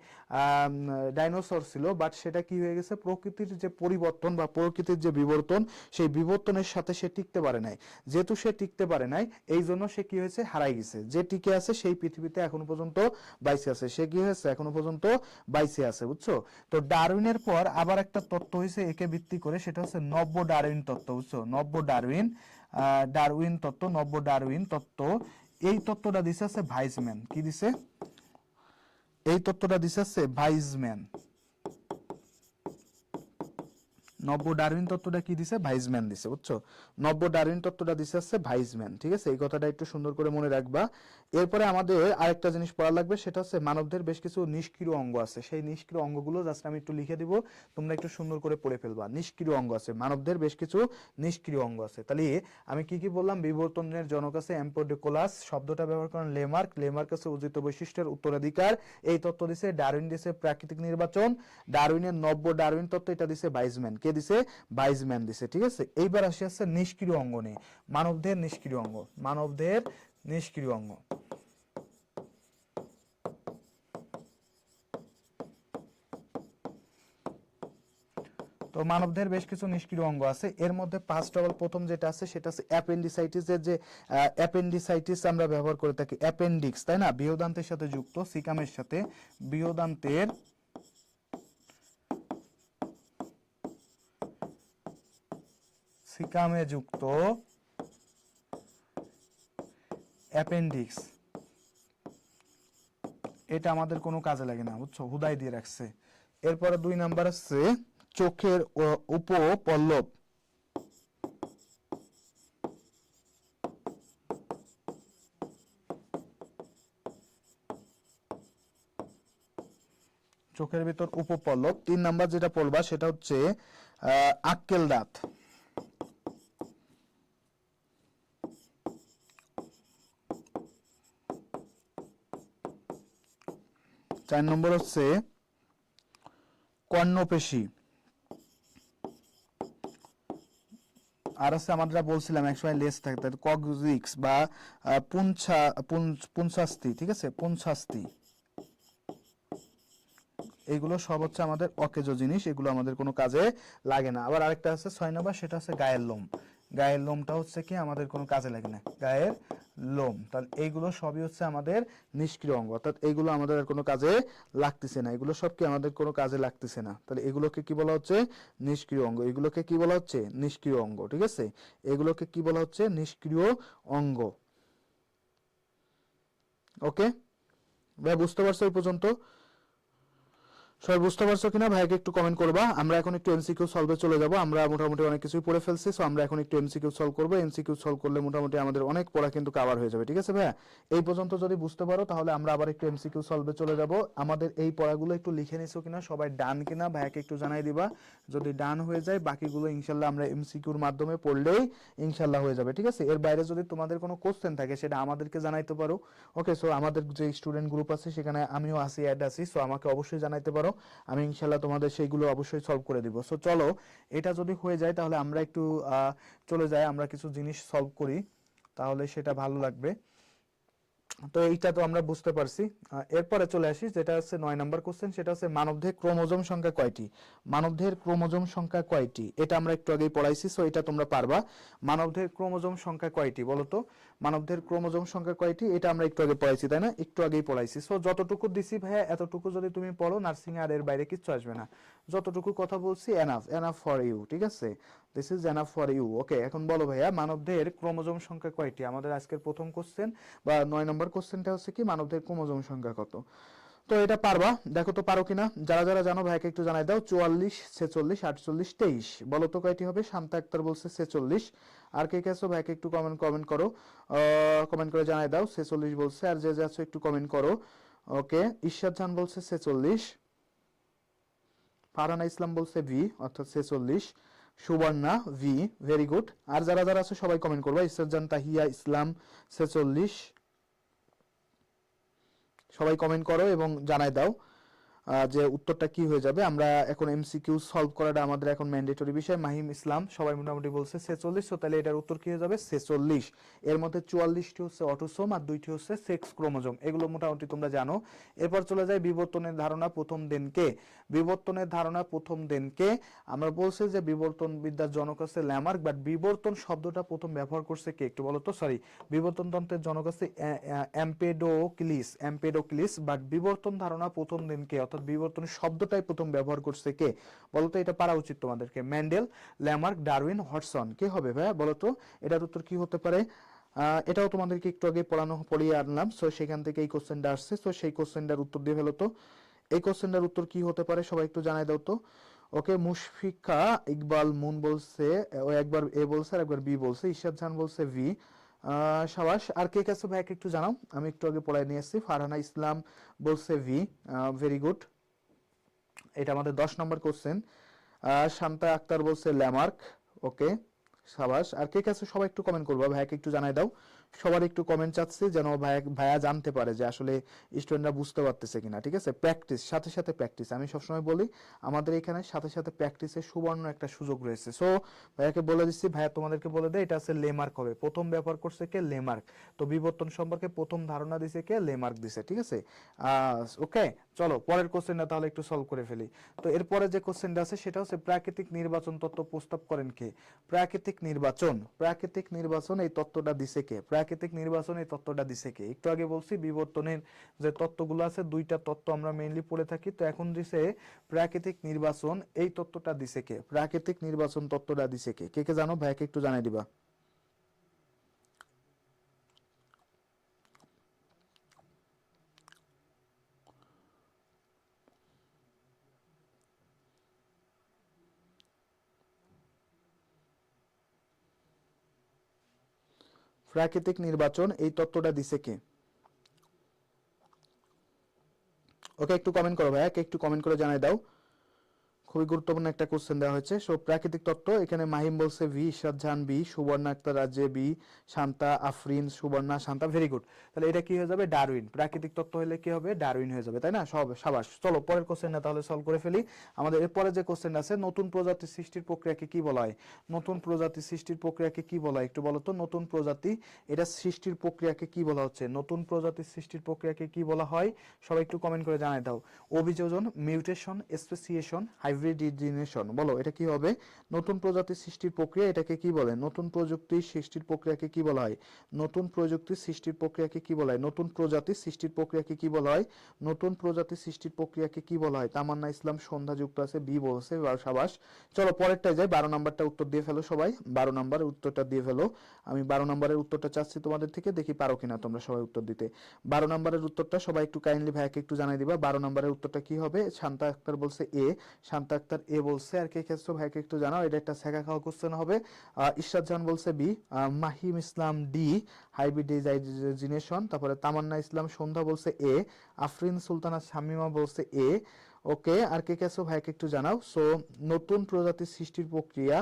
ডাইনোসর ছিল, বাট সেটা কি হয়ে গেছে, প্রকৃতির যে পরিবর্তন বা প্রকৃতির যে বিবর্তন, সেই বিবর্তনের সাথে সে টিকতে পারে নাই। যেহেতু সে টিকতে পারে নাই, এই জন্য সে কি হয়েছে, হারাই গেছে। যে টিকে আছে সেই পৃথিবীতে এখনো পর্যন্ত বাইসে আছে, সে কি হয়েছে, এখনো পর্যন্ত বাইসে আছে, বুঝছো। তো ডারউইনের পর আবার একটা তত্ত্ব হয়েছে একে ভিত্তি করে, সেটা হচ্ছে নব্য ডারউইন তত্ত্ব, বুঝছো। নব্য ডারউইন ডারউইন তত্ত্ব, নব্য ডারউইন তত্ত্ব। এই তত্ত্বটা দিছে আছে ভাইসম্যান। কি দিছে? এই তত্ত্বটা দিছে আছে ভাইসম্যান। নব্য ডারউইন তত্ত্বটা কি দিছে? ভাইসম্যান দিছে, বুঝছো। নব্য ডারউইন তত্ত্বটা দিছে আছে ভাইসম্যান, ঠিক আছে। এই কথাটা একটু সুন্দর করে মনে রাখবা। এরপরে আমাদের আরেকটা জিনিস পড়া লাগবে, সেটা হচ্ছে মানবদের বেশ কিছু নিষ্ক্রিয় অঙ্গ আছে। সেই নিষ্ক্রিয় অঙ্গগুলো জাস্ট আমি একটু লিখে দিব, তোমরা একটু সুন্দর করে পড়ে ফেলবা। নিষ্ক্রিয় অঙ্গ আছে, মানবদের বেশ কিছু নিষ্ক্রিয় অঙ্গ আছে। তাহলে আমি কি কি বললাম? বিবর্তনের জনক আছে এম্পোডোকোলাস, শব্দটা ব্যবহার করেন লেমার্ক। লেমার্ক আছে অর্জিত বৈশিষ্ট্যের উত্তরাধিকার, এই তত্ত্ব দিছে। ডারউইন দিছে প্রাকৃতিক নির্বাচন। ডারউইনের নব্য ডারউইন তত্ত্ব, এটা দিছে ভাইসম্যান। কে দিছে? ভাইসম্যান দিছে, ঠিক আছে। এইবার আসি আছে নিষ্ক্রিয় অঙ্গ নিয়ে, মানবদের নিষ্ক্রিয় অঙ্গ, মানবদের নিষ্ক্রিয় অঙ্গ। তো মানবদের বেশ কিছু নিষ্ক্রিয় অঙ্গ আছে, এর মধ্যে ফার্স্ট অফ অল প্রথম যেটা আছে সেটা হচ্ছে অ্যাপেন্ডিসাইটিসের যে অ্যাপেন্ডিসাইটিস আমরা ব্যবহার করে থাকি, অ্যাপেন্ডিক্স, তাই না, বৃহদান্তের সাথে যুক্ত, সিকামের সাথে, বৃহদান্তের সিকামে যুক্ত অ্যাপেন্ডিক্স, এটা আমাদের কোনো কাজে লাগে না, বুঝছো, হুদাই দিয়ে রাখছে। এরপরে 2 নাম্বার আছে চোখের উপপল্লব। চোখের ভিতর উপপল্লব। 3 নাম্বার যেটা পড়বা সেটা হচ্ছে আক্কেল দাঁত। 4 নম্বর হচ্ছে কর্ণপেশী। আর আছে আমরা বলছিলাম একসময় লেস থাকতে, কগজিক্স বা পুঞ্ছাস্তি, ঠিক আছে, পুঞ্ছাস্তি। এগুলো সব হচ্ছে আমাদের অকেজো জিনিস, এগুলো আমাদের কোনো কাজে লাগে না। আবার আরেকটা আছে 6 নম্বর, সেটা হচ্ছে গায়ের লোম। গায়ের লোমটা হচ্ছে কি আমাদের কোনো কাজে লাগে না, গায়ের লোম। তাহলে এইগুলো সবই হচ্ছে আমাদের নিষ্ক্রিয় অঙ্গ, অর্থাৎ এইগুলো আমাদের আর কোনো কাজে লাগতেছে না, এগুলো সব কি আমাদের কোনো কাজে লাগতেছে না। তাহলে এগুলোকে কি বলা হচ্ছে? নিষ্ক্রিয় অঙ্গ। এগুলোকে কি বলা হচ্ছে? নিষ্ক্রিয় অঙ্গ। ঠিক আছে, এগুলোকে কি বলা হচ্ছে? নিষ্ক্রিয় অঙ্গ। ওকে ভাই, বুঝতে পারছো এই পর্যন্ত? সবাই বুঝতে পারছো কিনা ভাইকে একটু কমেন্ট করবা। আমরা এখন একটু এমসিকিউ সলভে চলে যাব। আমরা মোটামুটি অনেক কিছুই পড়ে ফেলছি, সো আমরা এখন একটু এমসিকিউ সলভ করব। এমসিকিউ সলভ করলে মোটামুটি আমাদের অনেক পড়া কিন্তু কভার হয়ে যাবে। ঠিক আছে ভাইয়া, এই পর্যন্ত যদি বুঝতে পারো তাহলে আমরা আবার একটু এমসিকিউ সলভে চলে যাব। আমাদের এই পড়াগুলো একটু লিখে নিছো কিনা, সবাই ডান কিনা ভাইয়াকে একটু জানাই দিবা। যদি ডান হয়ে যায় বাকিগুলো ইনশাল্লাহ আমরা এমসিকিউর মাধ্যমে পড়লেই ইনশাল্লাহ হয়ে যাবে। ঠিক আছে, এর বাইরে যদি তোমাদের কোনো কোশ্চেন থাকে সেটা আমাদেরকে জানাইতে পারো। ওকে, সো আমাদের যে স্টুডেন্ট গ্রুপ আছে সেখানে আমিও আছি, অ্যাড আছি, সো আমাকে অবশ্যই জানাইতে পারো। আমি ইনশাল্লাহ তোমাদের সেইগুলো অবশ্যই সলভ করে দিব। সো চলো, এটা যদি হয়ে যায় তাহলে আমরা একটু চলে যাই, আমরা কিছু জিনিস সলভ করি, তাহলে সেটা ভালো লাগবে। তো এইটা তো আমরা বুঝতে পারছি। এরপরে চলে আসি, যেটা হচ্ছে 9 নম্বর কোশ্চেন, সেটা হচ্ছে মানবদেহের ক্রোমোজোম সংখ্যা কয়টি? মানবদেহের ক্রোমোজোম সংখ্যা কয়টি? এটা আমরা একটু আগেই পড়াইছি, সো এটা তোমরা পারবা। মানবদেহের ক্রোমোজোম সংখ্যা কয়টি বলো তো? মানবদেহের ক্রোমোজোম সংখ্যা কয়টি? এটা আমরা একটু আগে পড়াইছি, তাই না? একটু আগেই পড়াইছি। সো যতটুকু দিছি ভাইয়া এতটুকু যদি তুমি পড়ো, নার্সিং আর এর বাইরে কিচ্ছু আসবে না। যতটুকু কথা বলছি এনাফ, এনাফ ফর ইউ। ঠিক আছে, this is enough for you. Okay, এখন বলো ভাইয়া মানবদেহের ক্রোমোজোম সংখ্যা কয়টি? আমাদের আজকের প্রথম কোশ্চেন বা 9 নম্বর কোশ্চেনটা হচ্ছে কি মানবদেহের ক্রোমোজোম সংখ্যা কত? তো এটা পারবা, দেখো তো পারো কিনা। যারা যারা জানো ভাইকে একটু জানাই দাও। 44, 46, 48, 23, বলো তো কয়টি হবে? শান্তা আক্তার বলছে 46। আর কে কে আছো ভাইকে একটু কমেন্ট কমেন্ট করো, কমেন্ট করে জানাই দাও। 46 বলছে, আর যে যে আছো একটু কমেন্ট করো। ওকে, ঈশ্বর জান বলছে 46, ফারহানা ইসলাম বলছে ভি, অর্থাৎ 46। Subarna V, very good. আর যারা যারা আছে সবাই কমেন্ট করবা। ঈশ্বর জান, তাহিয়া ইসলাম 46। সবাই কমেন্ট করো এবং জানাই দাও যে উত্তরটা কি হয়ে যাবে। আমরা এখন এমসিকিউ সলভ করাটা আমাদের এখন ম্যান্ডেটরি বিষয়। মাহিম ইসলাম সবাই মোটামুটি বলছে 46, তো তাহলে এটার উত্তর কি হয়ে যাবে? 46। এর মধ্যে 44টি হচ্ছে অটোসোম আর 2টি হচ্ছে সেক্স ক্রোমোজোম, এগুলো মোটামুটি তোমরা জানো। এরপর চলে যায় বিবর্তনের ধারণা প্রথম দেন কে? বিবর্তনের ধারণা প্রথম দেন কে? আমরা বলছি যে বিবর্তন বিদ্যার জনক হচ্ছে ল্যামার্ক, বাট বিবর্তন শব্দটা প্রথম ব্যবহার করছে কে একটু বলো তো? সরি, বিবর্তন তন্ত্রের জনক হচ্ছে এম্পেডোক্লিস, এম্পেডোক্লিস, বাট বিবর্তন ধারণা প্রথম দেন কে, অর্থাৎ বিবর্তনের শব্দটাই প্রথম ব্যবহার করছে কে? বলতো, এটা পারা উচিত তোমাদেরকে। Mendel, Lamarck, Darwin, Hodson. কে হবে ভাইয়া বলতো? এটার উত্তর কি হতে পারে? এটাও তোমাদেরকে একটু আগে পড়িয়ে আনলাম, সো সেখান থেকে এই কোশ্চেনটা আসছে, সো সেই কোশ্চেনটার উত্তর দিয়ে ফেলো তো। এই কোশ্চেনটার উত্তর কি হতে পারে সবাই একটু জানাই দাও তো। ওকে, মুশফিকা ইকবাল মুন বলছে, ও একবার এ বলছে আর একবার বি বলছে। ঈশ্বর জান বলছে ভি। সাবাস। আর কে কাছে ভাই একটু জানাও, আমি একটু আগে পড়ায় নিয়ে এসেছি। ফারহানা ইসলাম বলছে ভি, ভেরি গুড। এটা আমাদের 10 নম্বর কোশ্চেন। শান্তা আক্তার বলছে ল্যামার্ক। ওকে, সাবাস। আর কে কাছে সবাই একটু কমেন্ট করবো, ভাইয়াকে একটু জানাই দাও। সবার একটু কমেন্ট চাচ্ছি যেন ভাইয়া জানতে পারে যে আসলে স্টুডেন্টরা বুঝতে পারতেছে কিনা। ঠিক আছে, প্র্যাকটিস, সাথে সাথে প্র্যাকটিস। আমি সবসময় বলি আমাদের এখানে সাথে সাথে প্র্যাকটিসের সুবর্ণ একটা সুযোগ রয়েছে। সো ভাইয়াকে বলে দিচ্ছি, ভাইয়া তোমাদেরকে বলে দেয় এটা হচ্ছে লেমার্ক হবে। প্রথম ব্যবহার করছে কে? লেমার্ক। তো বিবর্তন সম্পর্কে প্রথম ধারণা দিছে কে? লেমার্ক দিছে। ঠিক আছে, ওকে। চলো পরের কোশ্চেনটা তাহলে একটু সলভ করে ফেলি। তো এরপরে যে কোশ্চেনটা আছে সেটা হচ্ছে প্রাকৃতিক নির্বাচন তত্ত্ব প্রস্তাব করেন কে? প্রাকৃতিক নির্বাচন, প্রাকৃতিক নির্বাচন এই তত্ত্বটা দিছে কে? প্রাকৃতিক নির্বাচন এই তত্ত্বটা দিছে কে? একটু আগে বলছি বিবর্তনের যে তত্ত্বগুলো আছে, দুইটা তত্ত্ব আমরা মেইনলি পড়ে থাকি। তো এখন দিছে প্রাকৃতিক নির্বাচন এই তত্ত্বটা দিছে কে? প্রাকৃতিক নির্বাচন তত্ত্বটা দিছে কে? কে কে জানো ভাইকে একটু জানাই দিবা। প্রাকৃতিক নির্বাচন এই তত্ত্বটা দিছে কে? ওকে, একটু কমেন্ট করো ভাইয়া, কে একটু কমেন্ট করে জানাই দাও। খুবই গুরুত্বপূর্ণ একটা কোশ্চেন দেওয়া হয়েছে। সো প্রাকৃতিক তত্ত্ব, এখানে মাহিম বলছে ভি, ইশরাত জাহান বি, সুবর্ণা আক্তার রাজে B, Shanta Afrin, Subarna, Shanta, very good. তাহলে এটা কি হয়ে যাবে? ডারউইন। প্রাকৃতিক তত্ত্ব হলে কি হবে? ডারউইন হয়ে যাবে, তাই না? সব সাবাস। চলো পরের কোশ্চেনটা তাহলে সলভ করে ফেলি। আমাদের এরপরে যে কোশ্চেন আছে, নতুন প্রজাতি সৃষ্টির প্রক্রিয়াকে কি বলা হয়? নতুন প্রজাতি সৃষ্টির প্রক্রিয়াকে কি বলা হয় একটু বলো তো। নতুন প্রজাতি, এটা সৃষ্টির প্রক্রিয়াকে কি বলা হচ্ছে? নতুন প্রজাতি সৃষ্টির প্রক্রিয়াকে কি বলা হয়? সবাই একটু কমেন্ট করে জানাই দাও। অভিযোজন, মিউটেশন, স্পেসিয়েশন, হাইব্রিড হাইব্রিডিনেশন। বলো এটা কি হবে? নতুন প্রজাতি সৃষ্টির প্রক্রিয়া, এটাকে কি বলে? নতুন প্রযুক্তি সৃষ্টির প্রক্রিয়াকে কি বলা হয়? নতুন প্রযুক্তি সৃষ্টির প্রক্রিয়াকে কি বলা হয়? নতুন প্রজাতি সৃষ্টির প্রক্রিয়াকে কি বলা হয়? নতুন প্রজাতি সৃষ্টির প্রক্রিয়াকে কি বলা হয়? তামান্না ইসলাম সন্ধ্যা যুক্ত আছে, বি বলছে, সাবাস। চলো পরেরটায় যাই, 12 নাম্বারটা উত্তর দিয়ে ফেলো সবাই, 12 নাম্বারের উত্তরটা দিয়ে ফেলো। আমি 12 নাম্বারের উত্তরটা চাচ্ছি তোমাদের থেকে, দেখি পারো কিনা তোমরা সবাই উত্তর দিতে। 12 নাম্বারের উত্তরটা সবাই একটু কাইন্ডলি ভাইকে একটু জানাই দিবা। 12 নাম্বারের উত্তরটা কি হবে? শান্তা আক্তার বলছে এ, শান্তা আক্তার এ বলছে। আর কে খেয়েছো ভাইকে একটু জানাও, এটা একটা শেখা খাওয়া কোশ্চেন হবে। ইশরাত জাহান বলছে বি, মাহিম ইসলাম ডি, হাইব্রিডাইজেশন। তারপরে তামান্না ইসলাম সন্ধ্যা বলছে এ, আফরিন সুলতানা শামিমা বলছে এ। ওকে, আর কে খেয়েছো ভাইকে একটু জানাও। সো নতুন প্রজাতির সৃষ্টির প্রক্রিয়া,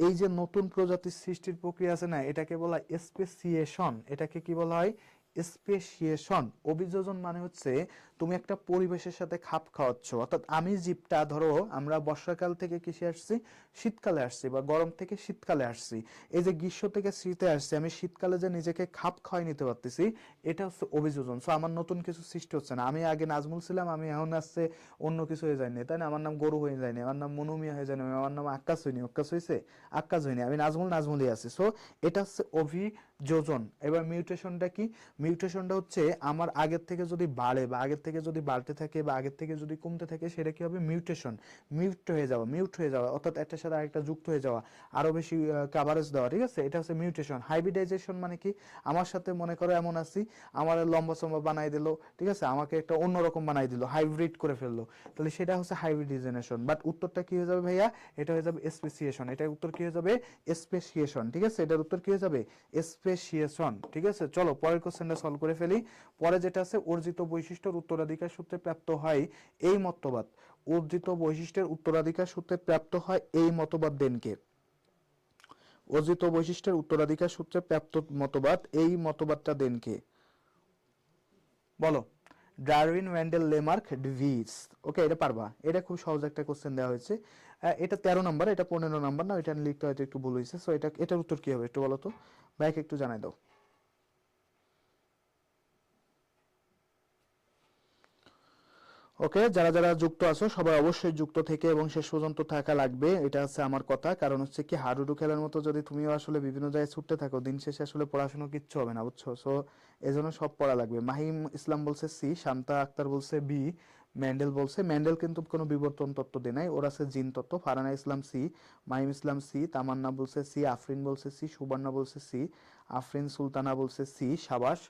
এই যে নতুন প্রজাতির সৃষ্টির প্রক্রিয়া আছে না, এটাকে বলা হয় স্পেসিয়েশন। এটাকে কি বলা হয়? স্পেসিয়েশন। অভিযোজন মানে হচ্ছে তুমি একটা পরিবেশের সাথে খাপ খাওয়াচ্ছ। অর্থাৎ আমি জীবটা, ধরো আমরা বর্ষাকাল থেকে কিসে আসছি? শীতকালে আসছি, বা গরম থেকে শীতকালে আসছি। এই যে গ্রীষ্ম থেকে শীতে আসছি, আমি শীতকালে যে নিজেকে খাপ খাওয়াই নিতে পারতেছি, এটা হচ্ছে অভিযোজন। সো আমার নতুন কিছু সৃষ্টি হচ্ছে না। আমি আগে নাজমুল ছিলাম, আমি এখন আসছে অন্য কিছু হয়ে যায়নি, তাই না? আমার নাম গরু হয়ে যায়নি, আমার নাম মনুমিয়া হয়ে যায়নি, আমার নাম আক্কাস হয়নি, আক্কাস হয়েছে, আক্কাস হয়নি, আমি নাজমুল নাজমুলই আছি। সো এটা হচ্ছে অভিযোজন। এবার মিউটেশনটা কি? মিউটেশনটা হচ্ছে আমার আগের থেকে যদি বাড়ে, বা আগের থেকে যদি বাড়তে থাকে, বা আগের থেকে যদি কমতে থাকে, সেটা কি হবে? মিউটেশন। মিউট হয়ে যাওয়া, মিউট হয়ে যাওয়া, অর্থাৎ একটার সাথে আরেকটা যুক্ত হয়ে যাওয়া, আরো বেশি কাভারেজ দেওয়া, ঠিক আছে? এটা হচ্ছে মিউটেশন। হাইব্রিডাইজেশন মানে কি? আমার সাথে মনে করো এমন আছি, আমার লম্বা চম্বা বানাই দিল, ঠিক আছে, আমাকে একটা অন্যরকম বানাই দিল, হাইব্রিড করে ফেললো, তাহলে সেটা হচ্ছে হাইব্রিডাইজেশন। বাট উত্তরটা কি হয়ে যাবে ভাইয়া? এটা হয়ে যাবে স্পেসিয়েশন। এটার উত্তর কি হয়ে যাবে? স্পেসিয়েশন, ঠিক আছে? এটার উত্তর কি হয়ে যাবে? স্পেসিয়েশন, ঠিক আছে? চলো পরের কোশ্চেনটা সলভ করে ফেলি। পরে যেটা আছে, অর্জিত বৈশিষ্ট্যের উত্তরাধিকার সূত্রে প্রাপ্ত হয় এই মতবাদ। অর্জিত বৈশিষ্ট্যের উত্তরাধিকার সূত্রে প্রাপ্ত হয় এই মতবাদ দেনকে। অর্জিত বৈশিষ্ট্যের উত্তরাধিকার সূত্রে প্রাপ্ত মতবাদ, এই মতবাদটা দেনকে? বলো। Darwin, Wendell, Lamarck, de Vries. Okay, এটা পারবা, এটা খুব সহজ একটা কোশ্চেন দেওয়া হয়েছে। এটা 13 নাম্বার, এটা 15 নাম্বার না, এটা লিখতে হয়তো একটু ভুল হয়েছে। সো এটার উত্তর কি হবে একটু বলো তো, ভাইকে একটু জানাই দাও। ওকে, যারা যারা যুক্ত আছো সবাই অবশ্যই যুক্ত থেকে এবং শেষ পর্যন্ত থাকা লাগবে, এটা হচ্ছে আমার কথা। কারণ হচ্ছে কি, হাডুডু খেলার মতো যদি তুমিও আসলে বিভিন্ন জায়গায় ছুটতে থাকো, দিন শেষে আসলে পড়াশোনা কিচ্ছু হবে না, বুঝছো? সো এজন্য সব পড়া লাগবে। মাহিম ইসলাম বলছে সি, শান্তা আক্তার বলছে বি, ম্যান্ডেল বলছে, ম্যান্ডেল কিন্তু কোনো বিবর্তন তত্ত্ব দেয় নাই, ওর আছে জিন তত্ত্ব। ফারানা ইসলাম সি, মাহিম ইসলাম সি, তামান্না বলছে সি, আফরিন বলছে সি, সুবর্ণা বলছে সি, আফরিন সুলতানা বলছে সি, সাবাস।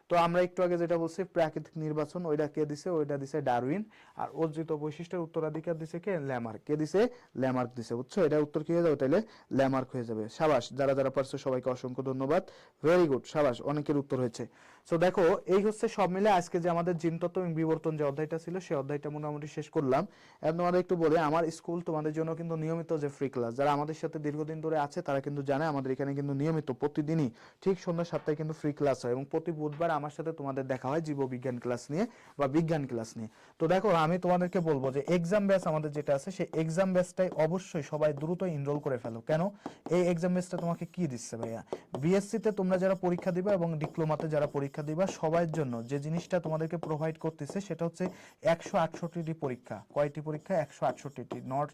তো আমরা একটু আগে যেটা বলছি প্রাকৃতিক নির্বাচন, ওইটা কে দিছে? ওইটা দিছে ডারউইন। আর অর্জিত বৈশিষ্ট্যের উত্তরাধিকার দিছে কে? ল্যামার্ক। কে দিছে? ল্যামার্ক দিছে, বুঝছো? এটা উত্তর কি হয়ে যাবে তাহলে? ল্যামার্ক হয়ে যাবে। সাবাস, যারা যারা পারছো সবাইকে অসংখ্য ধন্যবাদ, ভেরি গুড, সাবাস, অনেকের উত্তর হয়েছে। সো দেখো, এই হচ্ছে সব মিলে আজকে যে আমাদের জিনতত্ত্ব এবং বিবর্তন যে অধ্যায়টা ছিল, সেই অধ্যায়টা মোটামুটি শেষ করলাম। এখন তোমাদের একটু বলে, আমার স্কুল তোমাদের জন্য কিন্তু নিয়মিত যে ফ্রি ক্লাস, যারা আমাদের সাথে দীর্ঘদিন ধরে আছে তারা কিন্তু জানে আমাদের এখানে কিন্তু নিয়মিত প্রতিদিনই ঠিক সন্ধ্যা 7টায় কিন্তু ফ্রি ক্লাস হয়, এবং প্রতি বুধবার আমার সাথে তোমাদের দেখা হয় জীববিজ্ঞান ক্লাস নিয়ে বা বিজ্ঞান ক্লাস নিয়ে। তো দেখো, আমি তোমাদেরকে বলবো যে এক্সাম ব্যাচ আমাদের যেটা আছে, সেই এক্সাম ব্যাচটাই অবশ্যই সবাই দ্রুত এনরোল করে ফেলো। কেন? এই এক্সাম ব্যাচটা তোমাকে কি দিচ্ছে ভাইয়া? বিএসসি তে তোমরা যারা পরীক্ষা দিবা এবং ডিপ্লোমাতে যারা পরীক্ষা দিবা, সবার জন্য যে জিনিসটা তোমাদেরকে প্রোভাইড করতেছে সেটা হচ্ছে 168টি পরীক্ষা। কয়টি পরীক্ষা? 168টি, নট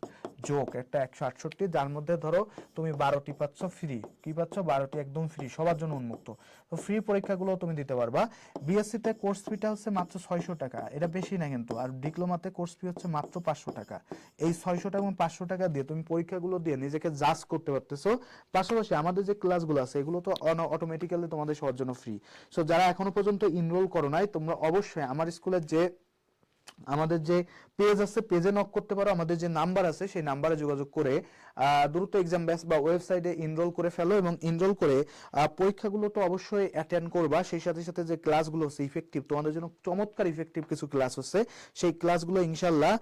জোক, একটা 168, যার মধ্যে ধরো তুমি 12টি পাচ্ছ ফ্রি। কি পাচ্ছ? 12টি একদম ফ্রি, সবার জন্য উন্মুক্ত। তো ফ্রি পরীক্ষাগুলো তুমি দিতে পারবা। বিএসসি তে কোর্স ফিটা হচ্ছে মাত্র 600 টাকা, এটা বেশি না কিন্তু। আর ডিপ্লোমাতে কোর্স ফি হচ্ছে মাত্র 500 টাকা। এই 600 টাকা এবং 500 টাকা দিয়ে তুমি পরীক্ষাগুলো দিয়ে নিজেকে জাজ করতে পারতেছো। পাশাপাশি আমাদের যে ক্লাসগুলো আছে, এগুলো তো অটোমেটিক্যালি তোমাদের সবার জন্য ফ্রি। সো যারা এখনো পর্যন্ত এনরোল করো নাই, তোমরা অবশ্যই আমার স্কুলের যে আমাদের যে পেজ আছে, পেজে নক করতে পারো। আমাদের যে নাম্বার আছে, সেই নাম্বারে যোগাযোগ করে দ্রুত এক্সাম ব্যাচ বা ওয়েবসাইটে এনরোল করে ফেলো, এবং এনরোল করে পরীক্ষাগুলো তো অবশ্যই অ্যাটেন্ড করবা। সেই সাথে সাথে যে ক্লাসগুলো হচ্ছে ইফেক্টিভ, তোমাদের জন্য চমৎকার ইফেক্টিভ কিছু ক্লাস হচ্ছে, সেই ক্লাসগুলো ইনশাল্লাহ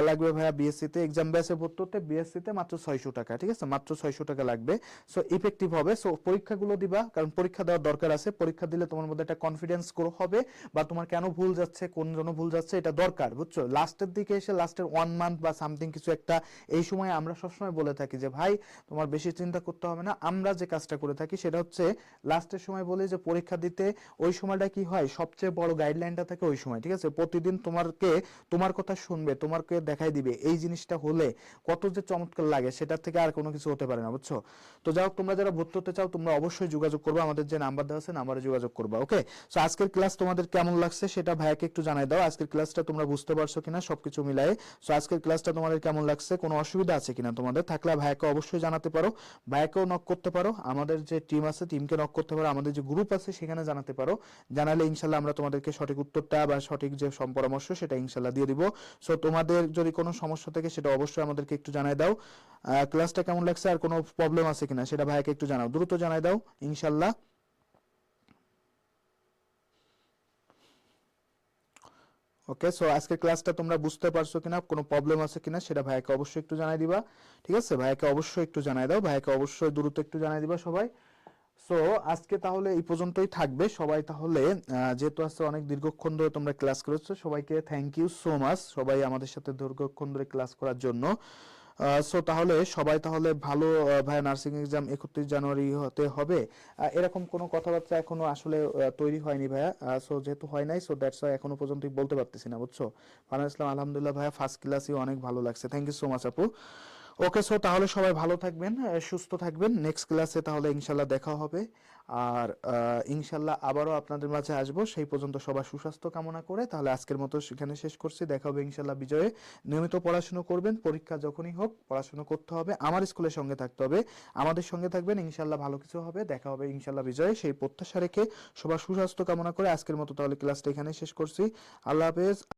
লাগবে ভাইয়া বিএসসি তে। এক্সাম ব্যাচে ভর্তি হতে বিএসসি তে মাত্র 600 টাকা, ঠিক আছে? মাত্র 600 টাকা লাগবে। সো ইফেক্টিভ হবে। সো পরীক্ষাগুলো দিবা, কারণ পরীক্ষা দেওয়ার দরকার আছে। পরীক্ষা দিলে তোমার মধ্যে একটা কনফিডেন্স গ্রো হবে, বা তোমার কেন ভুল যাচ্ছে, কোন জন্য ভুল যাচ্ছে, এটা দরকার দরকার, বুঝছো? লাস্টের দিকে এসে লাস্টের 1 মান্থ বা সামথিং কিছু একটা, এই সময় আমরা সবসময় বলে থাকি যে ভাই তোমার বেশি চিন্তা করতে হবে না। আমরা যে কাজটা করে থাকি সেটা হচ্ছে লাস্টের সময় বলি যে পরীক্ষা দিতে ওই সময়টা কি হয়, সবচেয়ে বড় গাইডলাইনটা থাকে ওই সময়, ঠিক আছে? প্রতিদিন তোমার কথা শুনবে, তোমাকে দেখাই দিবে, এই জিনিসটা হলে কত যে চমৎকার লাগে, সেটার থেকে আর কোনো কিছু হতে পারে না, বুঝছো? তো যাই হোক, তোমরা যারা ভর্তি হতে চাও তোমরা অবশ্যই যোগাযোগ করবে, আমাদের যে নাম্বার দেওয়া আছে নাম্বারে যোগাযোগ করবা। ওকে, সো আজকের ক্লাস তোমাদের কেমন লাগছে সেটা ভাইয়াকে একটু জানাই দাও। আজকের ক্লাসটা তোমরা বুঝতে পারছো কিনা সবকিছু মিলাই। সো আজকের ক্লাসটা তোমাদের কেমন লাগছে, কোনো অসুবিধা আছে কিনা তোমাদের, থাকলে ভাইয়াকে অবশ্যই জানাতে পারো, ভাইয়াকেও নক করতে পারো, আমাদের যে টিম আছে টিমকে নক করতে পারো, আমাদের যে গ্রুপ আছে সেখানে জানাতে পারো। জানালে ইনশাল্লাহ আমরা তোমাদেরকে সঠিক উত্তরটা বা সঠিক যে পরামর্শ সেটা ইনশাল্লাহ দিয়ে দিব। সো তোমাদের যদি কোনো সমস্যা থাকে সেটা অবশ্যই আমাদেরকে একটু জানাই দাও। ক্লাসটা কেমন লাগছে আর কোনো প্রবলেম আছে কিনা সেটা ভাইয়াকে একটু জানাও, দ্রুত জানাই দাও ইনশাল্লাহ। ওকে, সো আজকের ক্লাসটা তোমরা বুঝতে পারছো কিনা, কোনো প্রবলেম আছে কিনা সেটা ভাইয়াকে অবশ্যই একটু জানাই দিবা। ঠিক আছে, ভাইয়াকে অবশ্যই একটু জানাই দাও, ভাইয়াকে অবশ্যই দ্রুত একটু জানাই দিবা সবাই। সো আজকে তাহলে এই পর্যন্তই থাকবে সবাই তাহলে। যেহেতু আজকে অনেক দীর্ঘক্ষণ ধরে তোমরা ক্লাস করেছো, সবাইকে থ্যাংক ইউ সো মাচ, সবাই আমাদের সাথে দীর্ঘক্ষণ ধরে ক্লাস করার জন্য। সো তাহলে সবাই তাহলে ভালো, ভাইয়া নার্সিং এক্সাম 31 জানুয়ারি হতে হবে, এরকম কোনো কথাবার্তা এখনো আসলে তৈরি হয়নি ভাইয়া। সো যেহেতু হয় নাই, সো দ্যাটস ওয়াই এখনো পর্যন্ত বলতে পারতেছি না, বুঝছো? ফারহান ইসলাম, আলহামদুলিল্লাহ ভাইয়া, ফার্স্ট ক্লাসই অনেক ভালো লাগছে, থ্যাংক ইউ সো মাচ আপু। ওকে, সো তাহলে সবাই ভালো থাকবেন, সুস্থ থাকবেন, নেক্সট ক্লাসে তাহলে ইনশাল্লাহ দেখা হবে। আর ইনশাল্লাহ আবারও আপনাদের মাঝে আসবো, সেই পর্যন্ত সবার সুস্বাস্থ্য কামনা করে তাহলে আজকের মতো সেখানে শেষ করছি। দেখা হবে ইনশাল্লাহ বিজয়ে। নিয়মিত পড়াশুনো করবেন, পরীক্ষা যখনই হোক পড়াশুনো করতে হবে, আমার স্কুলের সঙ্গে থাকতে হবে, আমাদের সঙ্গে থাকবেন, ইনশাল্লাহ ভালো কিছু হবে, দেখা হবে ইনশাল্লাহ বিজয়ে, সেই প্রত্যাশা রেখে সবার সুস্বাস্থ্য কামনা করে আজকের মতো তাহলে ক্লাসটা এখানে শেষ করছি। আল্লাহ হাফেজ।